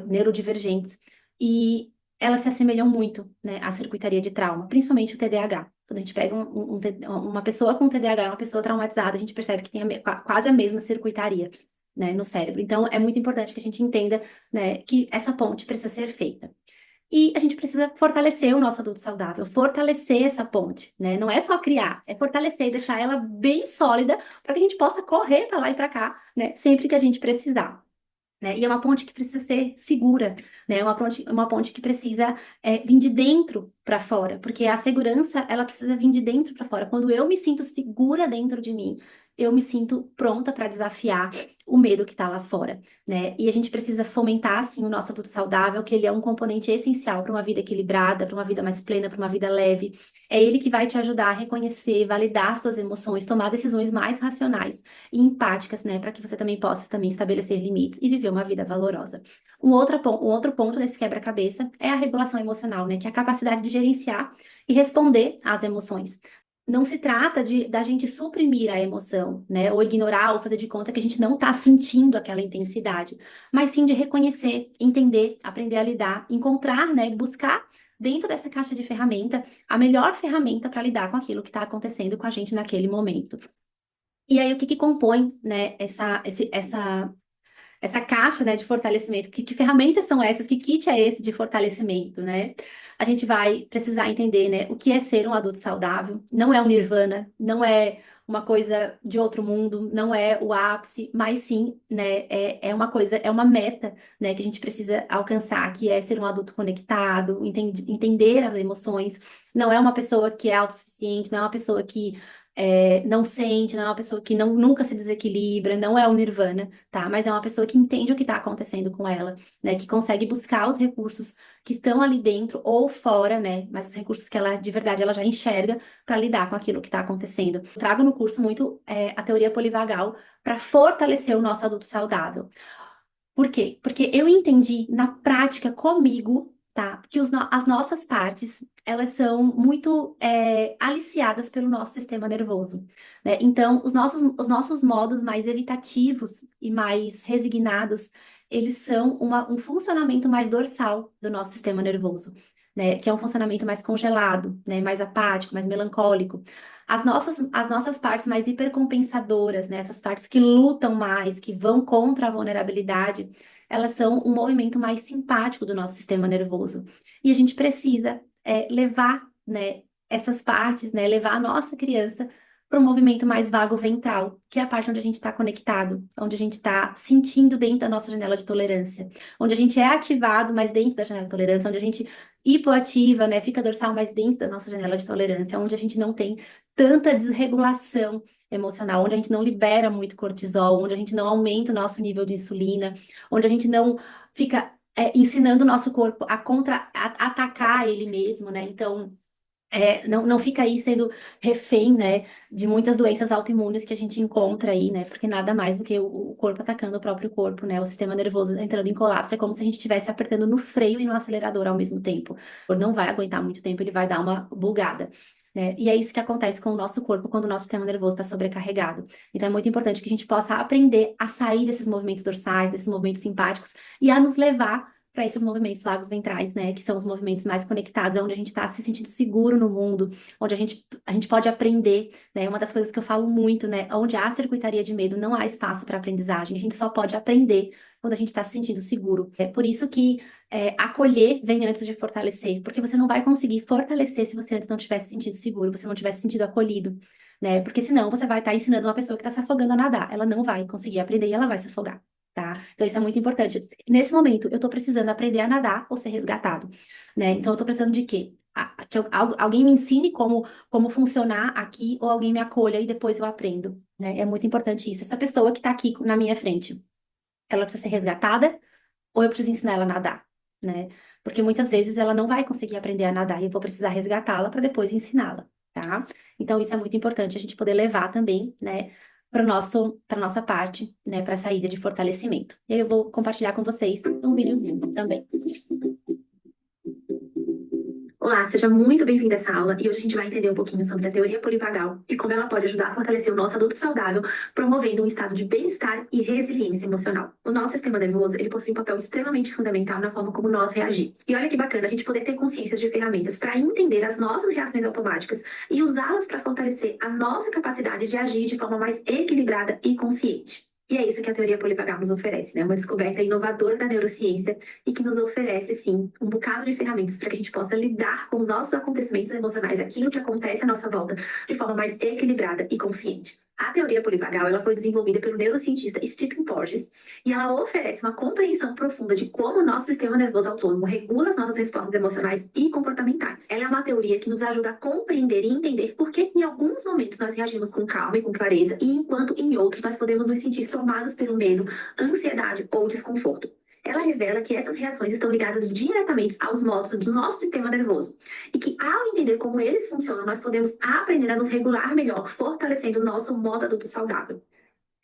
neurodivergentes. E elas se assemelham muito, né, à circuitaria de trauma, principalmente o TDAH. Quando a gente pega uma pessoa com TDAH, uma pessoa traumatizada, a gente percebe que tem quase a mesma circuitaria, né, no cérebro. Então, é muito importante que a gente entenda, né, que essa ponte precisa ser feita. E a gente precisa fortalecer o nosso adulto saudável, fortalecer essa ponte, né? Não é só criar, é fortalecer e deixar ela bem sólida para que a gente possa correr para lá e para cá, né, sempre que a gente precisar. Né? E é uma ponte que precisa ser segura, né? Uma ponte que precisa vir de dentro para fora, porque a segurança ela precisa vir de dentro para fora. Quando eu me sinto segura dentro de mim, eu me sinto pronta para desafiar o medo que está lá fora, né? E a gente precisa fomentar, assim, o nosso adulto saudável, que ele é um componente essencial para uma vida equilibrada, para uma vida mais plena, para uma vida leve. É ele que vai te ajudar a reconhecer, validar as suas emoções, tomar decisões mais racionais e empáticas, né? Para que você também possa também estabelecer limites e viver uma vida valorosa. Um outro ponto desse quebra-cabeça é a regulação emocional, né? Que é a capacidade de gerenciar e responder às emoções. Não se trata da gente suprimir a emoção, né? Ou ignorar ou fazer de conta que a gente não está sentindo aquela intensidade, mas sim de reconhecer, entender, aprender a lidar, encontrar, né? Buscar dentro dessa caixa de ferramenta a melhor ferramenta para lidar com aquilo que está acontecendo com a gente naquele momento. E aí, o que que compõe, né, essa caixa, né, de fortalecimento? Que ferramentas são essas? Que kit é esse de fortalecimento, né? A gente vai precisar entender, né, o que é ser um adulto saudável. Não é um nirvana, não é uma coisa de outro mundo, não é o ápice, mas sim, né, é uma coisa, é uma meta, né, que a gente precisa alcançar, que é ser um adulto conectado, entender as emoções. Não é uma pessoa que é autossuficiente, não é uma pessoa que não sente, não é uma pessoa que nunca se desequilibra, não é o nirvana, tá? Mas é uma pessoa que entende o que está acontecendo com ela, né? Que consegue buscar os recursos que estão ali dentro ou fora, né? Mas os recursos que ela, de verdade, ela já enxerga para lidar com aquilo que está acontecendo. Eu trago no curso muito a teoria polivagal para fortalecer o nosso adulto saudável. Por quê? Porque eu entendi na prática comigo, tá? Que as nossas partes, elas são muito aliciadas pelo nosso sistema nervoso, né? Então, os nossos modos mais evitativos e mais resignados, eles são um funcionamento mais dorsal do nosso sistema nervoso, né? Que é um funcionamento mais congelado, né? Mais apático, mais melancólico. As nossas partes mais hipercompensadoras, né? Essas partes que lutam mais, que vão contra a vulnerabilidade, elas são um movimento mais simpático do nosso sistema nervoso. E a gente precisa levar, né, essas partes, né? Levar a nossa criança para um movimento mais vago ventral, que é a parte onde a gente está conectado, onde a gente está sentindo dentro da nossa janela de tolerância, onde a gente é ativado, mas dentro da janela de tolerância, onde a gente hipoativa, né? Fica dorsal, mas dentro da nossa janela de tolerância, onde a gente não tem tanta desregulação emocional, onde a gente não libera muito cortisol, onde a gente não aumenta o nosso nível de insulina, onde a gente não fica ensinando o nosso corpo atacar ele mesmo, né? Então, não fica aí sendo refém, né, de muitas doenças autoimunes que a gente encontra aí, né? Porque nada mais do que o corpo atacando o próprio corpo, né? O sistema nervoso entrando em colapso. É como se a gente estivesse apertando no freio e no acelerador ao mesmo tempo. Não vai aguentar muito tempo, ele vai dar uma bugada. Né? E é isso que acontece com o nosso corpo quando o nosso sistema nervoso está sobrecarregado. Então é muito importante que a gente possa aprender a sair desses movimentos dorsais, desses movimentos simpáticos e a nos levar para esses movimentos vagos ventrais, né? Que são os movimentos mais conectados, onde a gente está se sentindo seguro no mundo, onde a gente pode aprender, né? Uma das coisas que eu falo muito, né? Onde há circuitaria de medo, não há espaço para aprendizagem. A gente só pode aprender quando a gente está se sentindo seguro. É por isso que acolher vem antes de fortalecer, porque você não vai conseguir fortalecer se você antes não tivesse se sentido seguro, você não tivesse se sentido acolhido, né? Porque senão você vai estar ensinando uma pessoa que está se afogando a nadar. Ela não vai conseguir aprender e ela vai se afogar. Tá? Então, isso é muito importante. Nesse momento, eu tô precisando aprender a nadar ou ser resgatado, né? Então, eu tô precisando de quê? Que alguém me ensine como funcionar aqui ou alguém me acolha e depois eu aprendo, né? É muito importante isso. Essa pessoa que tá aqui na minha frente, ela precisa ser resgatada ou eu preciso ensinar ela a nadar, né? Porque muitas vezes ela não vai conseguir aprender a nadar e eu vou precisar resgatá-la para depois ensiná-la, tá? Então, isso é muito importante a gente poder levar também, né? Para nossa parte, né, para a saída de fortalecimento. E aí eu vou compartilhar com vocês um videozinho também. Olá, seja muito bem-vindo a essa aula e hoje a gente vai entender um pouquinho sobre a teoria polivagal e como ela pode ajudar a fortalecer o nosso adulto saudável, promovendo um estado de bem-estar e resiliência emocional. O nosso sistema nervoso, ele possui um papel extremamente fundamental na forma como nós reagimos. E olha que bacana a gente poder ter consciência de ferramentas para entender as nossas reações automáticas e usá-las para fortalecer a nossa capacidade de agir de forma mais equilibrada e consciente. E é isso que a teoria polivagal nos oferece, né? Uma descoberta inovadora da neurociência e que nos oferece, sim, um bocado de ferramentas para que a gente possa lidar com os nossos acontecimentos emocionais, aquilo que acontece à nossa volta, de forma mais equilibrada e consciente. A teoria polivagal ela foi desenvolvida pelo neurocientista Stephen Porges e ela oferece uma compreensão profunda de como o nosso sistema nervoso autônomo regula as nossas respostas emocionais e comportamentais. Ela é uma teoria que nos ajuda a compreender e entender por que em alguns momentos nós reagimos com calma e com clareza e enquanto em outros nós podemos nos sentir tomados pelo medo, ansiedade ou desconforto. Ela revela que essas reações estão ligadas diretamente aos modos do nosso sistema nervoso e que, ao entender como eles funcionam, nós podemos aprender a nos regular melhor, fortalecendo o nosso modo adulto saudável.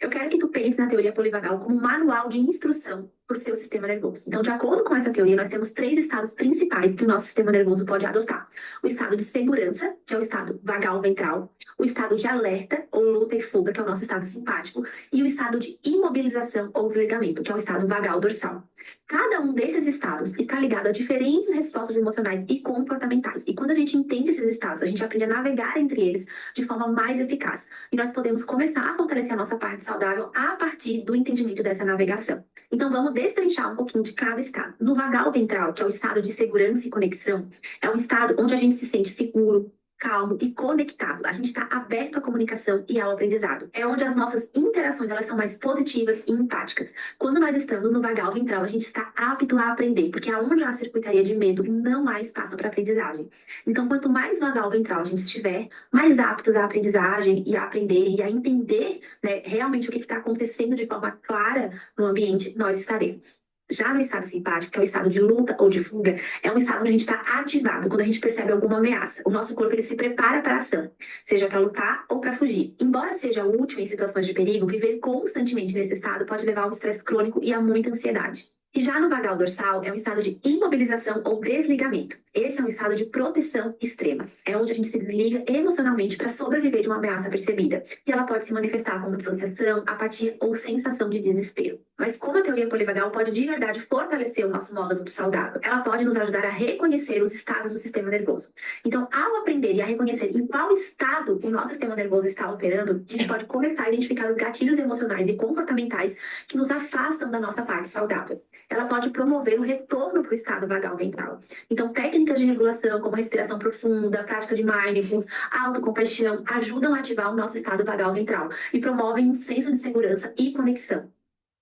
Eu quero que tu pense na teoria polivagal como um manual de instrução para o seu sistema nervoso. Então, de acordo com essa teoria, nós temos três estados principais que o nosso sistema nervoso pode adotar: o estado de segurança, que é o estado vagal ventral, o estado de alerta, ou luta e fuga, que é o nosso estado simpático, e o estado de imobilização ou desligamento, que é o estado vagal dorsal. Cada um desses estados está ligado a diferentes respostas emocionais e comportamentais. E quando a gente entende esses estados, a gente aprende a navegar entre eles de forma mais eficaz. E nós podemos começar a fortalecer a nossa parte saudável a partir do entendimento dessa navegação. Então vamos destrinchar um pouquinho de cada estado. No vagal ventral, que é o estado de segurança e conexão, é um estado onde a gente se sente seguro, calmo e conectado. A gente está aberto à comunicação e ao aprendizado. É onde as nossas interações elas são mais positivas e empáticas. Quando nós estamos no vagal ventral, a gente está apto a aprender, porque aonde há circuitaria de medo, não há espaço para aprendizagem. Então, quanto mais vagal ventral a gente estiver, mais aptos à aprendizagem e a aprender e a entender, né, realmente o que está acontecendo de forma clara no ambiente, nós estaremos. Já no estado simpático, que é o estado de luta ou de fuga, é um estado onde a gente está ativado quando a gente percebe alguma ameaça. O nosso corpo ele se prepara para a ação, seja para lutar ou para fugir. Embora seja útil em situações de perigo, viver constantemente nesse estado pode levar a um estresse crônico e a muita ansiedade. E já no vagal dorsal, é um estado de imobilização ou desligamento. Esse é um estado de proteção extrema. É onde a gente se desliga emocionalmente para sobreviver de uma ameaça percebida. E ela pode se manifestar como dissociação, apatia ou sensação de desespero. Mas como a teoria polivagal pode de verdade fortalecer o nosso modo adulto saudável? Ela pode nos ajudar a reconhecer os estados do sistema nervoso. Então, ao aprender e a reconhecer em qual estado o nosso sistema nervoso está operando, a gente pode começar a identificar os gatilhos emocionais e comportamentais que nos afastam da nossa parte saudável. Ela pode promover o retorno para o estado vagal ventral. Então, técnicas de regulação, como respiração profunda, prática de mindfulness, autocompaixão, ajudam a ativar o nosso estado vagal ventral e promovem um senso de segurança e conexão.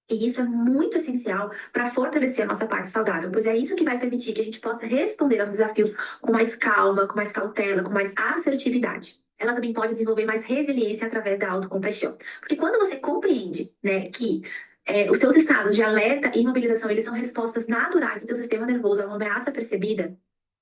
E isso é muito essencial para fortalecer a nossa parte saudável, pois é isso que vai permitir que a gente possa responder aos desafios com mais calma, com mais cautela, com mais assertividade. Ela também pode desenvolver mais resiliência através da autocompaixão. Porque quando você compreende, né, que os seus estados de alerta e imobilização, eles são respostas naturais do teu sistema nervoso a uma ameaça percebida,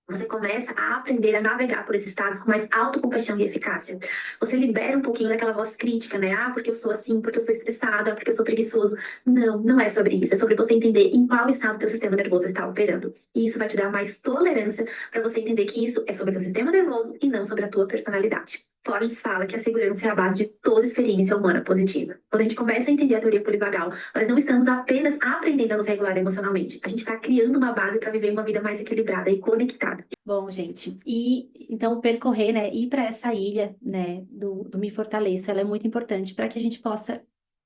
você começa a aprender a navegar por esses estados com mais autocompaixão e eficácia. Você libera um pouquinho daquela voz crítica, né? Ah, porque eu sou assim, porque eu sou estressado, porque eu sou preguiçoso. Não, não é sobre isso. É sobre você entender em qual estado o teu sistema nervoso está operando. E isso vai te dar mais tolerância para você entender que isso é sobre o teu sistema nervoso e não sobre a tua personalidade. Porges fala que a segurança é a base de toda experiência humana positiva. Quando a gente começa a entender a teoria polivagal, nós não estamos apenas aprendendo a nos regular emocionalmente. A gente está criando uma base para viver uma vida mais equilibrada e conectada. Bom, gente, e então percorrer, né, ir para essa ilha, né, do Me Fortaleço, ela é muito importante para que a gente possa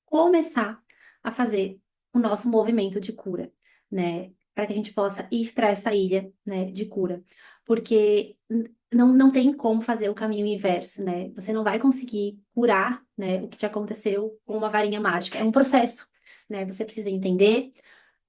começar a fazer o nosso movimento de cura, né, para que a gente possa ir para essa ilha, né, de cura, porque não tem como fazer o caminho inverso, né? Você não vai conseguir curar, né, o que te aconteceu com uma varinha mágica. É um processo, né? Você precisa entender,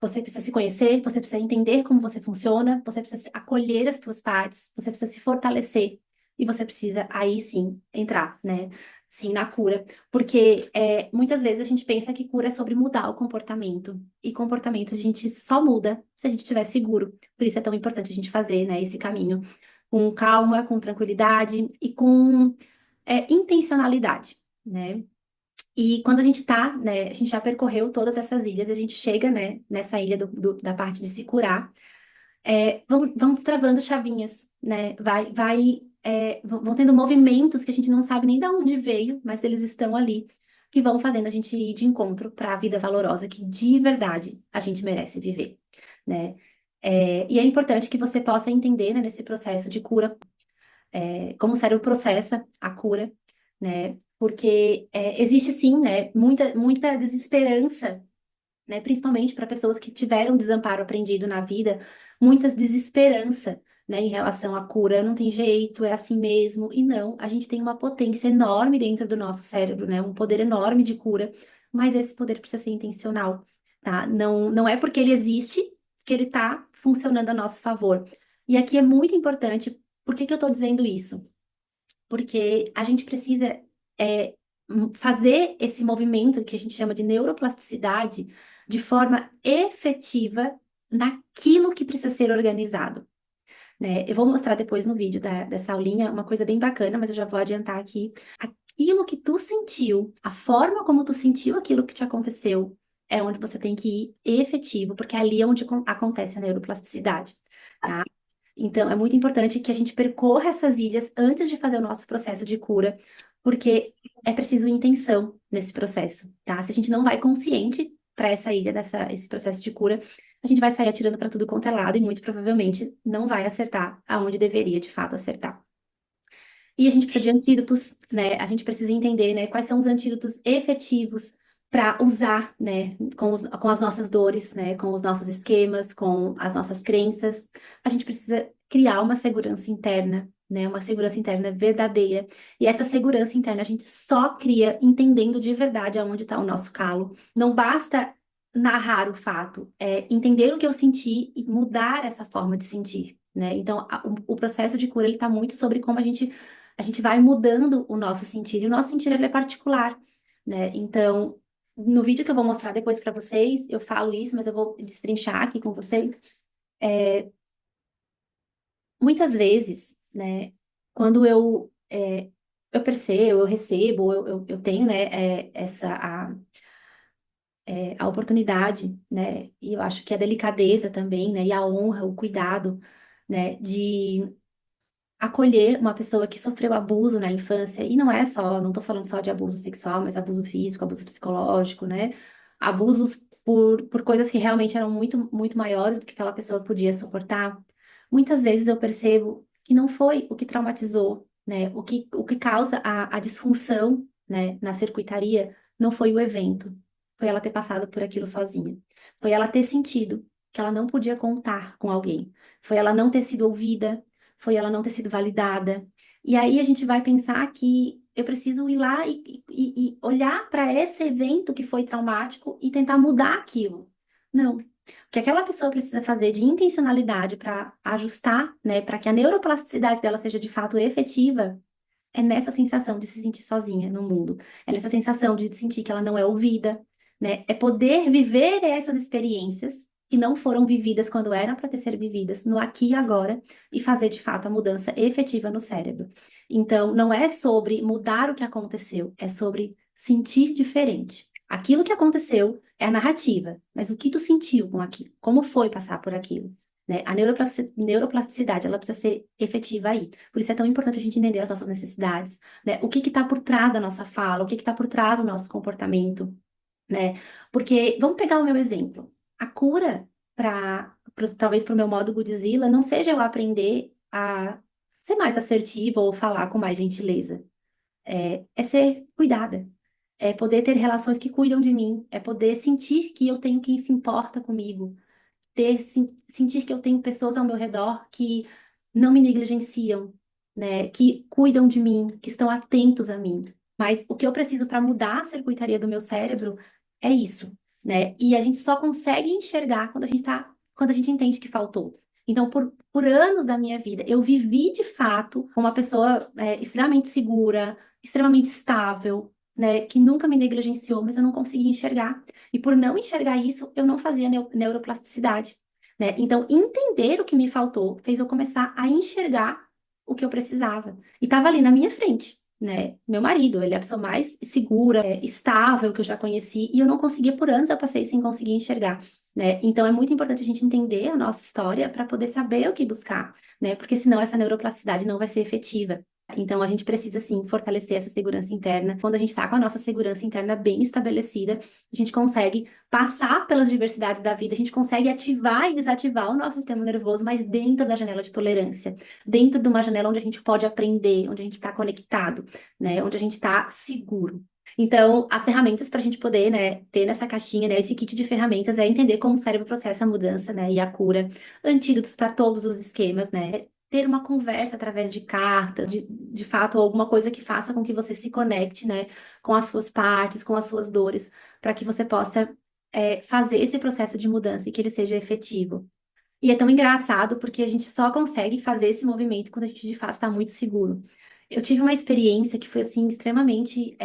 você precisa se conhecer, você precisa entender como você funciona, você precisa acolher as suas partes, você precisa se fortalecer e você precisa aí sim entrar, né? Sim, na cura. Porque muitas vezes a gente pensa que cura é sobre mudar o comportamento. E comportamento a gente só muda se a gente estiver seguro. Por isso é tão importante a gente fazer, né, esse caminho com calma, com tranquilidade e com intencionalidade, né? E quando a gente tá, né, a gente já percorreu todas essas ilhas, a gente chega, né, nessa ilha da parte de se curar, vão destravando chavinhas, né, vão tendo movimentos que a gente não sabe nem de onde veio, mas eles estão ali, que vão fazendo a gente ir de encontro para a vida valorosa que de verdade a gente merece viver, né? E é importante que você possa entender, né, nesse processo de cura, como o cérebro processa a cura, né? Porque existe sim, né, muita desesperança, né, principalmente para pessoas que tiveram desamparo aprendido na vida, muita desesperança né, em relação à cura, não tem jeito, é assim mesmo. E não, a gente tem uma potência enorme dentro do nosso cérebro, né, um poder enorme de cura, mas esse poder precisa ser intencional, tá? Não, não é porque ele existe que ele está funcionando a nosso favor. E aqui é muito importante, por que que eu estou dizendo isso? Porque a gente precisa é, fazer esse movimento que a gente chama de neuroplasticidade de forma efetiva naquilo que precisa ser organizado, né? Eu vou mostrar depois no vídeo dessa aulinha uma coisa bem bacana, mas eu já vou adiantar aqui. Aquilo que tu sentiu, a forma como tu sentiu aquilo que te aconteceu, é onde você tem que ir efetivo, porque ali é onde acontece a neuroplasticidade, tá? Então, é muito importante que a gente percorra essas ilhas antes de fazer o nosso processo de cura, porque é preciso intenção nesse processo, tá? Se a gente não vai consciente para essa ilha, esse processo de cura, a gente vai sair atirando para tudo quanto é lado e muito provavelmente não vai acertar aonde deveria de fato acertar. E a gente precisa de antídotos, né? A gente precisa entender, né, quais são os antídotos efetivos para usar, né, com as nossas dores, né, com os nossos esquemas, com as nossas crenças. A gente precisa criar uma segurança interna, né, uma segurança interna verdadeira. E essa segurança interna a gente só cria entendendo de verdade aonde está o nosso calo. Não basta narrar o fato, é entender o que eu senti e mudar essa forma de sentir. Né? Então, o processo de cura ele está muito sobre como a gente vai mudando o nosso sentir, e o nosso sentir ele é particular, né? Então, no vídeo que eu vou mostrar depois para vocês, eu falo isso, mas eu vou destrinchar aqui com vocês. Muitas vezes, né, quando eu percebo, eu recebo, eu tenho, né, a oportunidade, né, e eu acho que a delicadeza também, né, e a honra, o cuidado, né, de acolher uma pessoa que sofreu abuso na infância, e não é só, não estou falando só de abuso sexual, mas abuso físico, abuso psicológico, né? Abusos por coisas que realmente eram muito, muito maiores do que aquela pessoa podia suportar. Muitas vezes eu percebo que não foi o que traumatizou, né? O que causa a disfunção, né, na circuitaria não foi o evento, foi ela ter passado por aquilo sozinha. Foi ela ter sentido que ela não podia contar com alguém. Foi ela não ter sido ouvida, foi ela não ter sido validada. E aí a gente vai pensar que eu preciso ir lá e olhar para esse evento que foi traumático e tentar mudar aquilo. Não. O que aquela pessoa precisa fazer de intencionalidade para ajustar, né, para que a neuroplasticidade dela seja de fato efetiva, é nessa sensação de se sentir sozinha no mundo. É nessa sensação de sentir que ela não é ouvida, né? É poder viver essas experiências que não foram vividas quando eram para ter sido vividas, no aqui e agora, e fazer de fato a mudança efetiva no cérebro. Então, não é sobre mudar o que aconteceu, é sobre sentir diferente. Aquilo que aconteceu é a narrativa, mas o que tu sentiu com aquilo? Como foi passar por aquilo? Né? A neuroplasticidade, ela precisa ser efetiva aí. Por isso é tão importante a gente entender as nossas necessidades, né? O que está por trás da nossa fala, o que está por trás do nosso comportamento, né? Porque, vamos pegar o meu exemplo. A cura talvez para o meu modo Godzilla, não seja eu aprender a ser mais assertiva ou falar com mais gentileza. É ser cuidada. É poder ter relações que cuidam de mim. É poder sentir que eu tenho quem se importa comigo, sentir que eu tenho pessoas ao meu redor que não me negligenciam, né, que cuidam de mim, que estão atentos a mim. Mas o que eu preciso para mudar a circuitaria do meu cérebro é isso, né? E a gente só consegue enxergar quando a gente entende que faltou. Então, por anos da minha vida, eu vivi de fato com uma pessoa extremamente segura, extremamente estável, né, que nunca me negligenciou, mas eu não conseguia enxergar. E por não enxergar isso, eu não fazia neuroplasticidade, né? Então, entender o que me faltou fez eu começar a enxergar o que eu precisava. E estava ali na minha frente, né? Meu marido, ele é a pessoa mais segura, estável que eu já conheci, e eu não conseguia por anos, eu passei sem conseguir enxergar, né? Então, é muito importante a gente entender a nossa história para poder saber o que buscar, né? Porque senão essa neuroplasticidade não vai ser efetiva. Então, a gente precisa, sim, fortalecer essa segurança interna. Quando a gente está com a nossa segurança interna bem estabelecida, a gente consegue passar pelas diversidades da vida, a gente consegue ativar e desativar o nosso sistema nervoso, mas dentro da janela de tolerância, dentro de uma janela onde a gente pode aprender, onde a gente está conectado, né, onde a gente está seguro. Então, as ferramentas para a gente poder, né, ter nessa caixinha, né, esse kit de ferramentas é entender como o cérebro processa a mudança, né, e a cura, antídotos para todos os esquemas, né, ter uma conversa através de cartas, de fato, alguma coisa que faça com que você se conecte, né, com as suas partes, com as suas dores, para que você possa, fazer esse processo de mudança e que ele seja efetivo. E é tão engraçado porque a gente só consegue fazer esse movimento quando a gente de fato está muito seguro. Eu tive uma experiência que foi assim extremamente,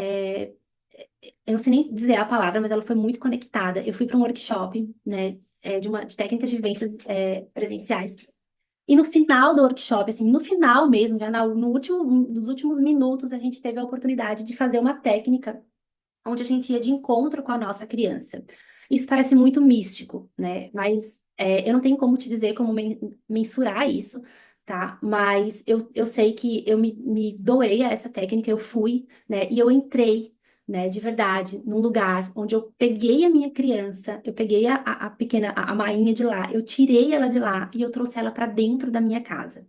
eu não sei nem dizer a palavra, mas ela foi muito conectada. Eu fui para um workshop, né, de técnicas de vivências, presenciais. E no final do workshop, assim, no final mesmo, já no último, nos últimos minutos, a gente teve a oportunidade de fazer uma técnica onde a gente ia de encontro com a nossa criança. Isso parece muito místico, né? Mas eu não tenho como te dizer como mensurar isso, tá? Mas eu sei que eu me doei a essa técnica, eu fui, né? E eu entrei, né, de verdade, num lugar onde eu peguei a minha criança, eu peguei a pequena, a Mainha de lá, eu tirei ela de lá e eu trouxe ela para dentro da minha casa.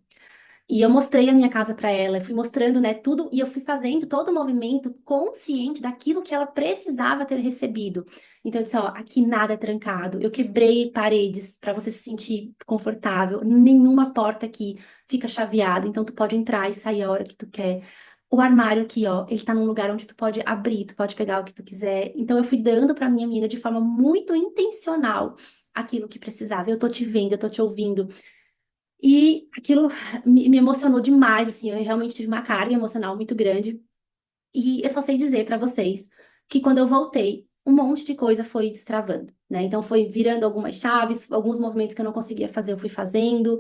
E eu mostrei a minha casa para ela, eu fui mostrando, né, tudo, e eu fui fazendo todo o movimento consciente daquilo que ela precisava ter recebido. Então, eu disse, ó, aqui nada é trancado. Eu quebrei paredes para você se sentir confortável. Nenhuma porta aqui fica chaveada, então tu pode entrar e sair a hora que tu quer. O armário aqui, ó, ele tá num lugar onde tu pode abrir, tu pode pegar o que tu quiser. Então, eu fui dando para minha menina de forma muito intencional aquilo que precisava. Eu tô te vendo, eu tô te ouvindo. E aquilo me emocionou demais, assim, eu realmente tive uma carga emocional muito grande. E eu só sei dizer para vocês que quando eu voltei, um monte de coisa foi destravando, né? Então foi virando algumas chaves, alguns movimentos que eu não conseguia fazer, eu fui fazendo.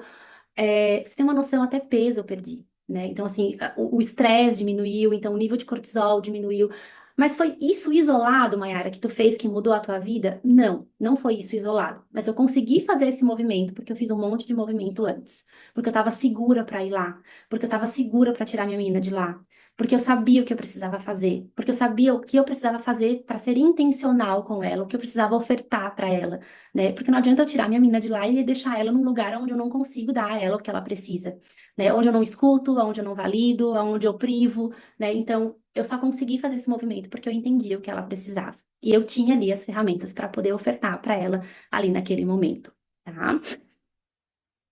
Pra você tem uma noção, até peso eu perdi, né? Então, assim, o estresse diminuiu, então o nível de cortisol diminuiu. Mas foi isso isolado, Mayara, que tu fez que mudou a tua vida? Não, não foi isso isolado. Mas eu consegui fazer esse movimento porque eu fiz um monte de movimento antes. Porque eu estava segura para ir lá. Porque eu estava segura para tirar minha menina de lá. Porque eu sabia o que eu precisava fazer. Porque eu sabia o que eu precisava fazer para ser intencional com ela, o que eu precisava ofertar para ela, né? Porque não adianta eu tirar minha menina de lá e deixar ela num lugar onde eu não consigo dar a ela o que ela precisa, né? Onde eu não escuto, onde eu não valido, onde eu privo, né? Então, eu só consegui fazer esse movimento porque eu entendi o que ela precisava. E eu tinha ali as ferramentas para poder ofertar para ela ali naquele momento, tá?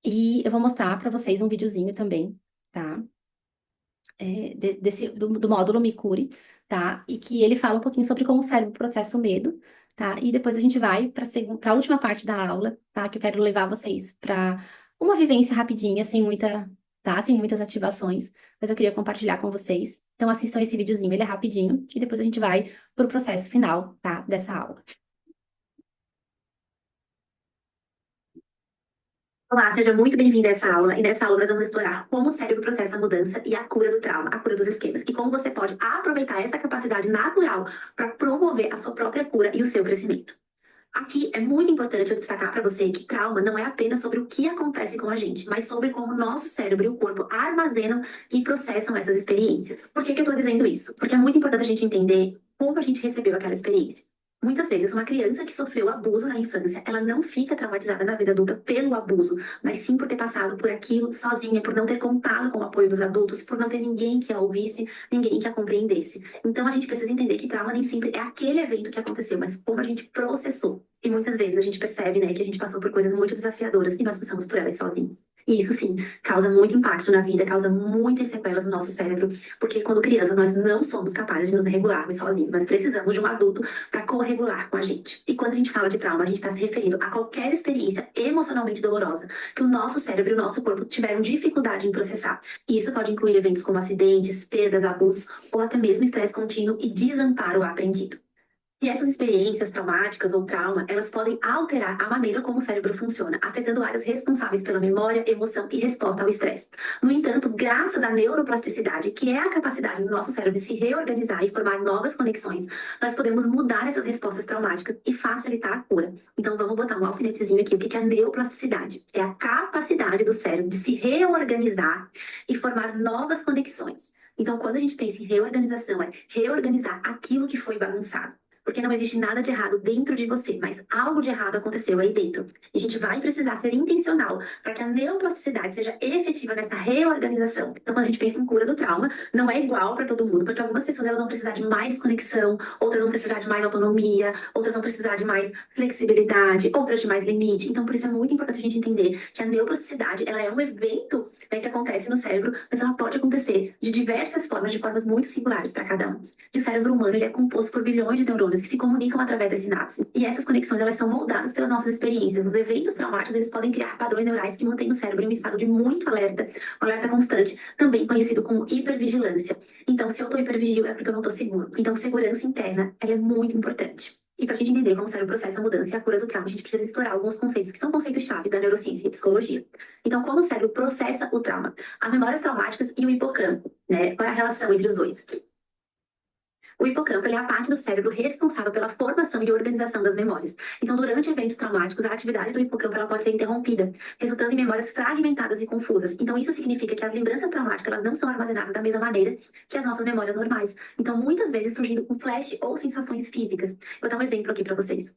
E eu vou mostrar para vocês um videozinho também, tá? Do módulo Me Cure, tá? E que ele fala um pouquinho sobre como o cérebro processa o medo, tá? E depois a gente vai para a última parte da aula, tá? Que eu quero levar vocês para uma vivência rapidinha, sem muita, tá? Sem muitas ativações, mas eu queria compartilhar com vocês. Então assistam esse videozinho, ele é rapidinho, e depois a gente vai para o processo final, tá? Dessa aula. Olá, seja muito bem-vindo a essa aula. E nessa aula nós vamos explorar como o cérebro processa a mudança e a cura do trauma, a cura dos esquemas, e como você pode aproveitar essa capacidade natural para promover a sua própria cura e o seu crescimento. Aqui é muito importante eu destacar para você que trauma não é apenas sobre o que acontece com a gente, mas sobre como o nosso cérebro e o corpo armazenam e processam essas experiências. Por que eu estou dizendo isso? Porque é muito importante a gente entender como a gente recebeu aquela experiência. Muitas vezes, uma criança que sofreu abuso na infância, ela não fica traumatizada na vida adulta pelo abuso, mas sim por ter passado por aquilo sozinha, por não ter contado com o apoio dos adultos, por não ter ninguém que a ouvisse, ninguém que a compreendesse. Então, a gente precisa entender que trauma nem sempre é aquele evento que aconteceu, mas como a gente processou. E muitas vezes a gente percebe, né, que a gente passou por coisas muito desafiadoras e nós passamos por elas sozinhos. E isso, sim, causa muito impacto na vida, causa muitas sequelas no nosso cérebro, porque quando crianças nós não somos capazes de nos regularmos sozinhos, nós precisamos de um adulto para corregular com a gente. E quando a gente fala de trauma, a gente está se referindo a qualquer experiência emocionalmente dolorosa que o nosso cérebro e o nosso corpo tiveram dificuldade em processar. E isso pode incluir eventos como acidentes, perdas, abusos ou até mesmo estresse contínuo e desamparo aprendido. E essas experiências traumáticas ou trauma, elas podem alterar a maneira como o cérebro funciona, afetando áreas responsáveis pela memória, emoção e resposta ao estresse. No entanto, graças à neuroplasticidade, que é a capacidade do nosso cérebro de se reorganizar e formar novas conexões, nós podemos mudar essas respostas traumáticas e facilitar a cura. Então, vamos botar um alfinetezinho aqui. O que é a neuroplasticidade? É a capacidade do cérebro de se reorganizar e formar novas conexões. Então, quando a gente pensa em reorganização, é reorganizar aquilo que foi bagunçado. porque não existe nada de errado dentro de você, mas algo de errado aconteceu aí dentro. E a gente vai precisar ser intencional para que a neuroplasticidade seja efetiva nessa reorganização. Então, quando a gente pensa em cura do trauma, não é igual para todo mundo, porque algumas pessoas elas vão precisar de mais conexão, outras vão precisar de mais autonomia, outras vão precisar de mais flexibilidade, outras de mais limite. Então, por isso é muito importante a gente entender que a neuroplasticidade, ela é um evento, né, que acontece no cérebro, mas ela pode acontecer de diversas formas, de formas muito singulares para cada um. E o cérebro humano, ele é composto por bilhões de neurônios que se comunicam através das sinapses. E essas conexões, elas são moldadas pelas nossas experiências. Os eventos traumáticos, eles podem criar padrões neurais que mantêm o cérebro em um estado de muito alerta, um alerta constante, também conhecido como hipervigilância. Então, se eu estou hipervigil, é porque eu não estou seguro. Então, segurança interna, ela é muito importante. E para a gente entender como o cérebro processa a mudança e a cura do trauma, a gente precisa explorar alguns conceitos que são conceitos-chave da neurociência e psicologia. Então, como o cérebro processa o trauma? As memórias traumáticas e o hipocampo, né? Qual é a relação entre os dois? O hipocampo ele é a parte do cérebro responsável pela formação e organização das memórias. Então, durante eventos traumáticos, a atividade do hipocampo ela pode ser interrompida, resultando em memórias fragmentadas e confusas. Então, isso significa que as lembranças traumáticas elas não são armazenadas da mesma maneira que as nossas memórias normais. Então, muitas vezes surgindo com flash ou sensações físicas. Vou dar um exemplo aqui para vocês.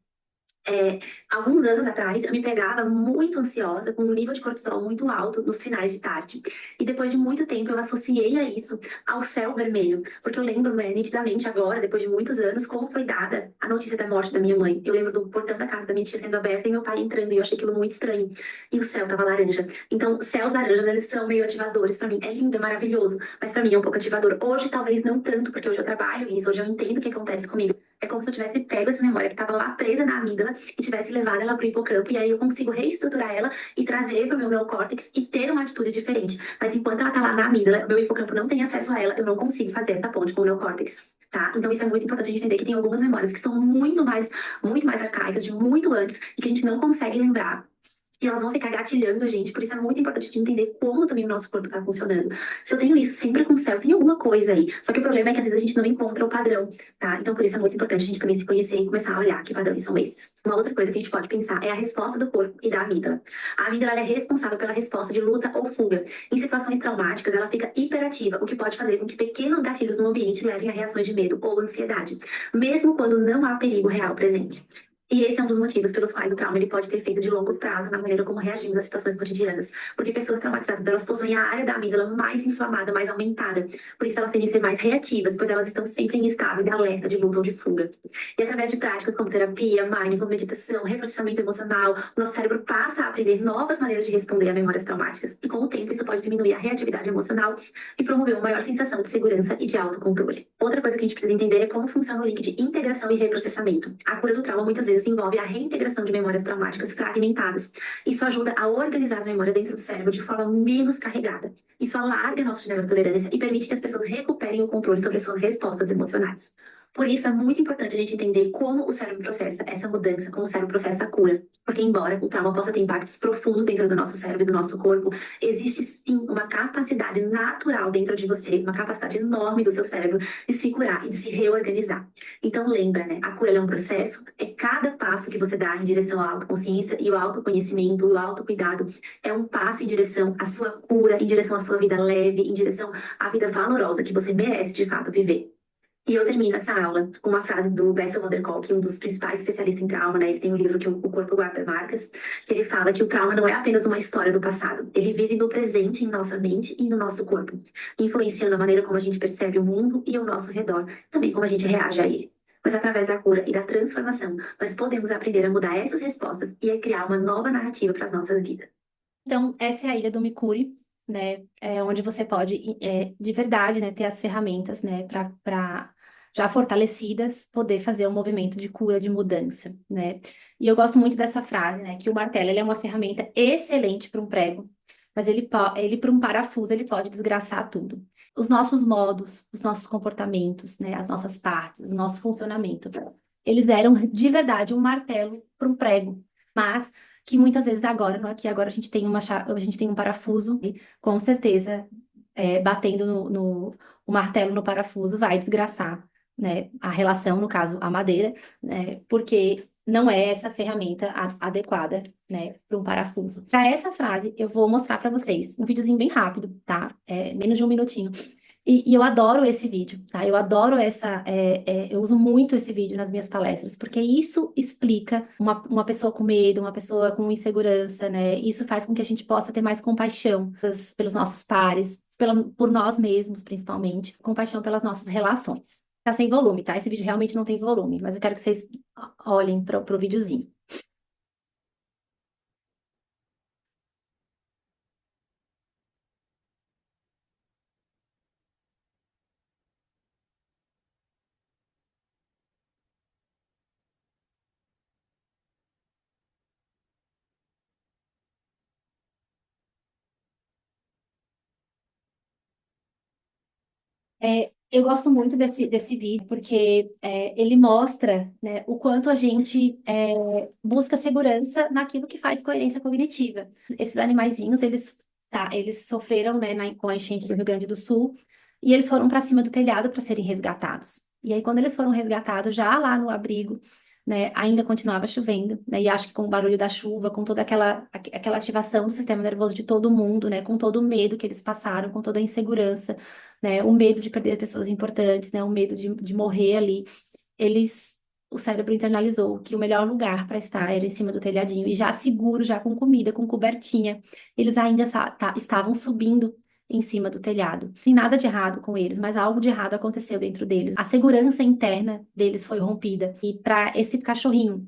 É, alguns anos atrás, eu me pegava muito ansiosa, com um nível de cortisol muito alto nos finais de tarde. E depois de muito tempo, eu associei a isso ao céu vermelho. Porque eu lembro, né, nitidamente agora, depois de muitos anos, como foi dada a notícia da morte da minha mãe. Eu lembro do portão da casa da minha tia sendo aberto e meu pai entrando, e eu achei aquilo muito estranho. E o céu tava laranja. Então, céus laranjas, eles são meio ativadores pra mim. É lindo, é maravilhoso, mas pra mim é um pouco ativador. Hoje, talvez não tanto, porque hoje eu trabalho isso, hoje eu entendo o que acontece comigo. É como se eu tivesse pego essa memória que estava lá presa na amígdala e tivesse levado ela para o hipocampo. E aí eu consigo reestruturar ela e trazer para o meu neocórtex e ter uma atitude diferente. Mas enquanto ela está lá na amígdala, meu hipocampo não tem acesso a ela, eu não consigo fazer essa ponte com o neocórtex. Tá? Então isso é muito importante a gente entender que tem algumas memórias que são muito mais arcaicas, de muito antes, e que a gente não consegue lembrar. E elas vão ficar gatilhando a gente, por isso é muito importante a gente entender como também o nosso corpo está funcionando. Se eu tenho isso sempre com o céu, tem alguma coisa aí. Só que o problema é que às vezes a gente não encontra o padrão, tá? Então por isso é muito importante a gente também se conhecer e começar a olhar que padrões são esses. Uma outra coisa que a gente pode pensar é a resposta do corpo e da amígdala. A amígdala ela é responsável pela resposta de luta ou fuga. Em situações traumáticas, ela fica hiperativa, o que pode fazer com que pequenos gatilhos no ambiente levem a reações de medo ou ansiedade, mesmo quando não há perigo real presente. E esse é um dos motivos pelos quais o trauma ele pode ter efeito de longo prazo na maneira como reagimos às situações cotidianas. Porque pessoas traumatizadas, elas possuem a área da amígdala mais inflamada, mais aumentada. Por isso elas tendem a ser mais reativas, pois elas estão sempre em estado de alerta, de luta ou de fuga. E através de práticas como terapia, mindfulness, meditação, reprocessamento emocional, o nosso cérebro passa a aprender novas maneiras de responder a memórias traumáticas. E com o tempo isso pode diminuir a reatividade emocional e promover uma maior sensação de segurança e de autocontrole. Outra coisa que a gente precisa entender é como funciona o link de integração e reprocessamento. A cura do trauma muitas vezes envolve a reintegração de memórias traumáticas fragmentadas. Isso ajuda a organizar as memórias dentro do cérebro de forma menos carregada. Isso alarga a nossa janela de tolerância e permite que as pessoas recuperem o controle sobre suas respostas emocionais. Por isso, é muito importante a gente entender como o cérebro processa essa mudança, como o cérebro processa a cura. Porque, embora o trauma possa ter impactos profundos dentro do nosso cérebro e do nosso corpo, existe sim uma capacidade natural dentro de você, uma capacidade enorme do seu cérebro de se curar e de se reorganizar. Então, lembra, né? A cura é um processo, é cada passo que você dá em direção à autoconsciência e o autoconhecimento, o autocuidado, é um passo em direção à sua cura, em direção à sua vida leve, em direção à vida valorosa que você merece de fato viver. E eu termino essa aula com uma frase do Bessel van der Kolk, um dos principais especialistas em trauma, né? Ele tem um livro que O Corpo Guarda Marcas, que ele fala que o trauma não é apenas uma história do passado. Ele vive no presente, em nossa mente e no nosso corpo, influenciando a maneira como a gente percebe o mundo e ao nosso redor, também como a gente reage a ele. Mas através da cura e da transformação, nós podemos aprender a mudar essas respostas e a criar uma nova narrativa para as nossas vidas. Então, essa é a Ilha do Micuri, né? É onde você pode, de verdade, né, ter as ferramentas, né, para já fortalecidas, poder fazer um movimento de cura, de mudança, né? E eu gosto muito dessa frase, né, que o martelo ele é uma ferramenta excelente para um prego, mas ele para um parafuso ele pode desgraçar tudo. Os nossos modos, os nossos comportamentos, né, as nossas partes, o nosso funcionamento, eles eram de verdade um martelo para um prego, mas que muitas vezes agora, no aqui e agora a gente tem a gente tem um parafuso, e com certeza, batendo o martelo no parafuso vai desgraçar, né, a relação, no caso, a madeira, né, porque não é essa ferramenta adequada, né, para um parafuso. Para essa frase, eu vou mostrar para vocês um videozinho bem rápido, tá? Menos de um minutinho, E eu adoro esse vídeo, tá? Eu adoro eu uso muito esse vídeo nas minhas palestras, porque isso explica uma pessoa com medo, uma pessoa com insegurança, né? Isso faz com que a gente possa ter mais compaixão pelos nossos pares, por nós mesmos, principalmente, compaixão pelas nossas relações. Tá sem volume, tá? Esse vídeo realmente não tem volume, mas eu quero que vocês olhem pro videozinho. Eu gosto muito desse vídeo porque ele mostra, né, o quanto a gente busca segurança naquilo que faz coerência cognitiva. Esses animaizinhos, eles sofreram, né, com a enchente do Rio Grande do Sul e eles foram para cima do telhado para serem resgatados. E aí, quando eles foram resgatados, já lá no abrigo, né, ainda continuava chovendo, né, e acho que com o barulho da chuva, com toda aquela ativação do sistema nervoso de todo mundo, né, com todo o medo que eles passaram, com toda a insegurança, né, o medo de perder pessoas importantes, né, o medo de morrer ali, o cérebro internalizou que o melhor lugar para estar era em cima do telhadinho, e já seguro, já com comida, com cobertinha, eles ainda estavam subindo em cima do telhado. Sem nada de errado com eles, mas algo de errado aconteceu dentro deles. A segurança interna deles foi rompida. E para esse cachorrinho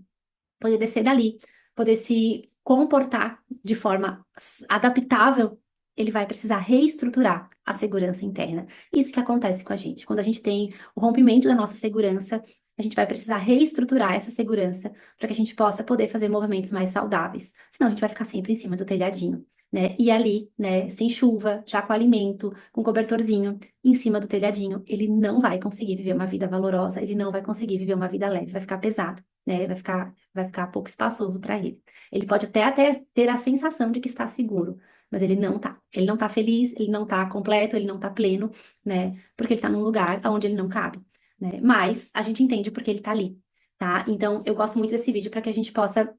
poder descer dali, poder se comportar de forma adaptável, ele vai precisar reestruturar a segurança interna. Isso que acontece com a gente. Quando a gente tem o rompimento da nossa segurança, a gente vai precisar reestruturar essa segurança para que a gente possa poder fazer movimentos mais saudáveis. Senão a gente vai ficar sempre em cima do telhadinho. Né? E ali, né, sem chuva, já com alimento, com cobertorzinho, em cima do telhadinho, ele não vai conseguir viver uma vida valorosa, ele não vai conseguir viver uma vida leve, vai ficar pesado, né? Vai ficar pouco espaçoso para ele. Ele pode até ter a sensação de que está seguro, mas ele não tá. Ele não tá feliz, ele não tá completo, ele não tá pleno, né? Porque ele tá num lugar onde ele não cabe, né? Mas a gente entende porque ele tá ali, tá? Então, eu gosto muito desse vídeo para que a gente possa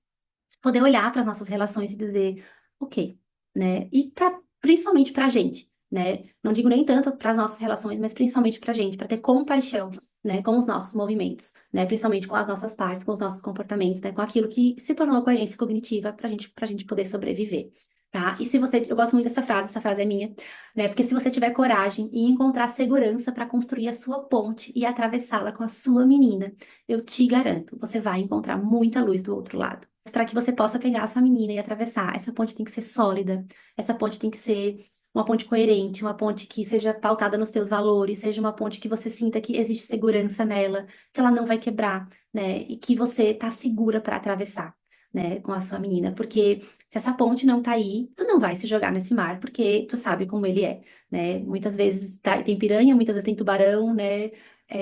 poder olhar para as nossas relações e dizer, ok, né? E principalmente para a gente, né? Não digo nem tanto para as nossas relações, mas principalmente para a gente, para ter compaixão, né, com os nossos movimentos, né? Principalmente com as nossas partes, com os nossos comportamentos, né? Com aquilo que se tornou coerência cognitiva para a gente poder sobreviver. Tá? E se você, eu gosto muito dessa frase, essa frase é minha, né? Porque se você tiver coragem e encontrar segurança para construir a sua ponte e atravessá-la com a sua menina, eu te garanto, você vai encontrar muita luz do outro lado. Para que você possa pegar a sua menina e atravessar, essa ponte tem que ser sólida, essa ponte tem que ser uma ponte coerente, uma ponte que seja pautada nos teus valores, seja uma ponte que você sinta que existe segurança nela, que ela não vai quebrar, né? E que você tá segura para atravessar, né, com a sua menina, porque se essa ponte não tá aí, tu não vai se jogar nesse mar, porque tu sabe como ele é, né? Muitas vezes tem piranha, muitas vezes tem tubarão, né?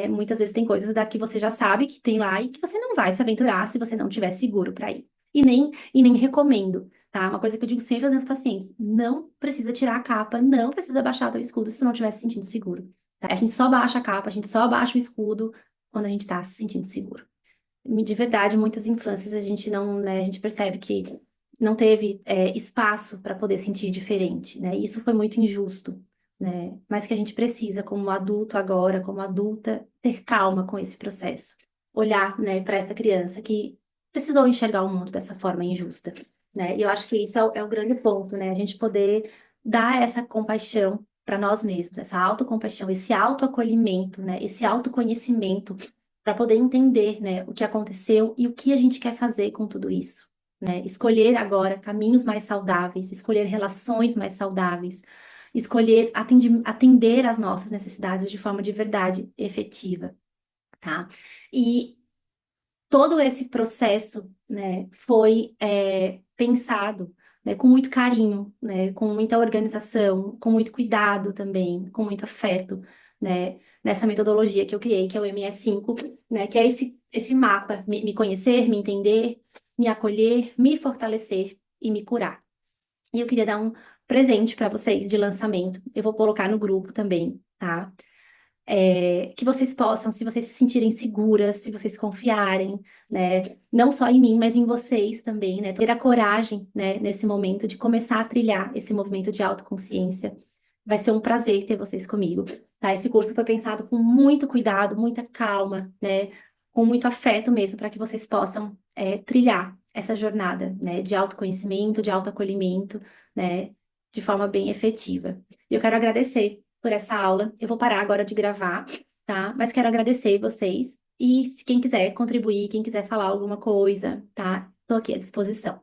Muitas vezes tem coisas que você já sabe que tem lá e que você não vai se aventurar se você não tiver seguro para ir. E nem recomendo, tá? Uma coisa que eu digo sempre aos meus pacientes: não precisa tirar a capa, não precisa baixar o teu escudo se tu não estiver se sentindo seguro. Tá? A gente só baixa a capa, a gente só baixa o escudo quando a gente tá se sentindo seguro. De verdade, muitas infâncias a gente não, né, a gente percebe que não teve espaço para poder sentir diferente, né? E isso foi muito injusto, né? Mas que a gente precisa, como adulto agora, como adulta, ter calma com esse processo. Olhar, né, para essa criança que precisou enxergar o mundo dessa forma injusta, né? E eu acho que isso é o grande ponto, né? A gente poder dar essa compaixão para nós mesmos, essa autocompaixão, esse autoacolhimento, né? Esse autoconhecimento para poder entender, né, o que aconteceu e o que a gente quer fazer com tudo isso, né? Escolher agora caminhos mais saudáveis, escolher relações mais saudáveis, escolher atender às nossas necessidades de forma de verdade efetiva, tá? E todo esse processo, né, foi pensado, né, com muito carinho, né, com muita organização, com muito cuidado também, com muito afeto, né, nessa metodologia que eu criei, que é o MS5, né, que é esse mapa, me conhecer, me entender, me acolher, me fortalecer e me curar. E eu queria dar um presente para vocês de lançamento. Eu vou colocar no grupo também, tá? Que vocês possam, se vocês se sentirem seguras, se vocês confiarem, né, não só em mim, mas em vocês também, né, ter a coragem, né, nesse momento de começar a trilhar esse movimento de autoconsciência, Vai ser um prazer ter vocês comigo, tá? Esse curso foi pensado com muito cuidado, muita calma, né? Com muito afeto mesmo, para que vocês possam trilhar essa jornada, né? De autoconhecimento, de autoacolhimento, né? De forma bem efetiva. E eu quero agradecer por essa aula. Eu vou parar agora de gravar, tá? Mas quero agradecer vocês. E se quem quiser contribuir, quem quiser falar alguma coisa, tá? Estou aqui à disposição.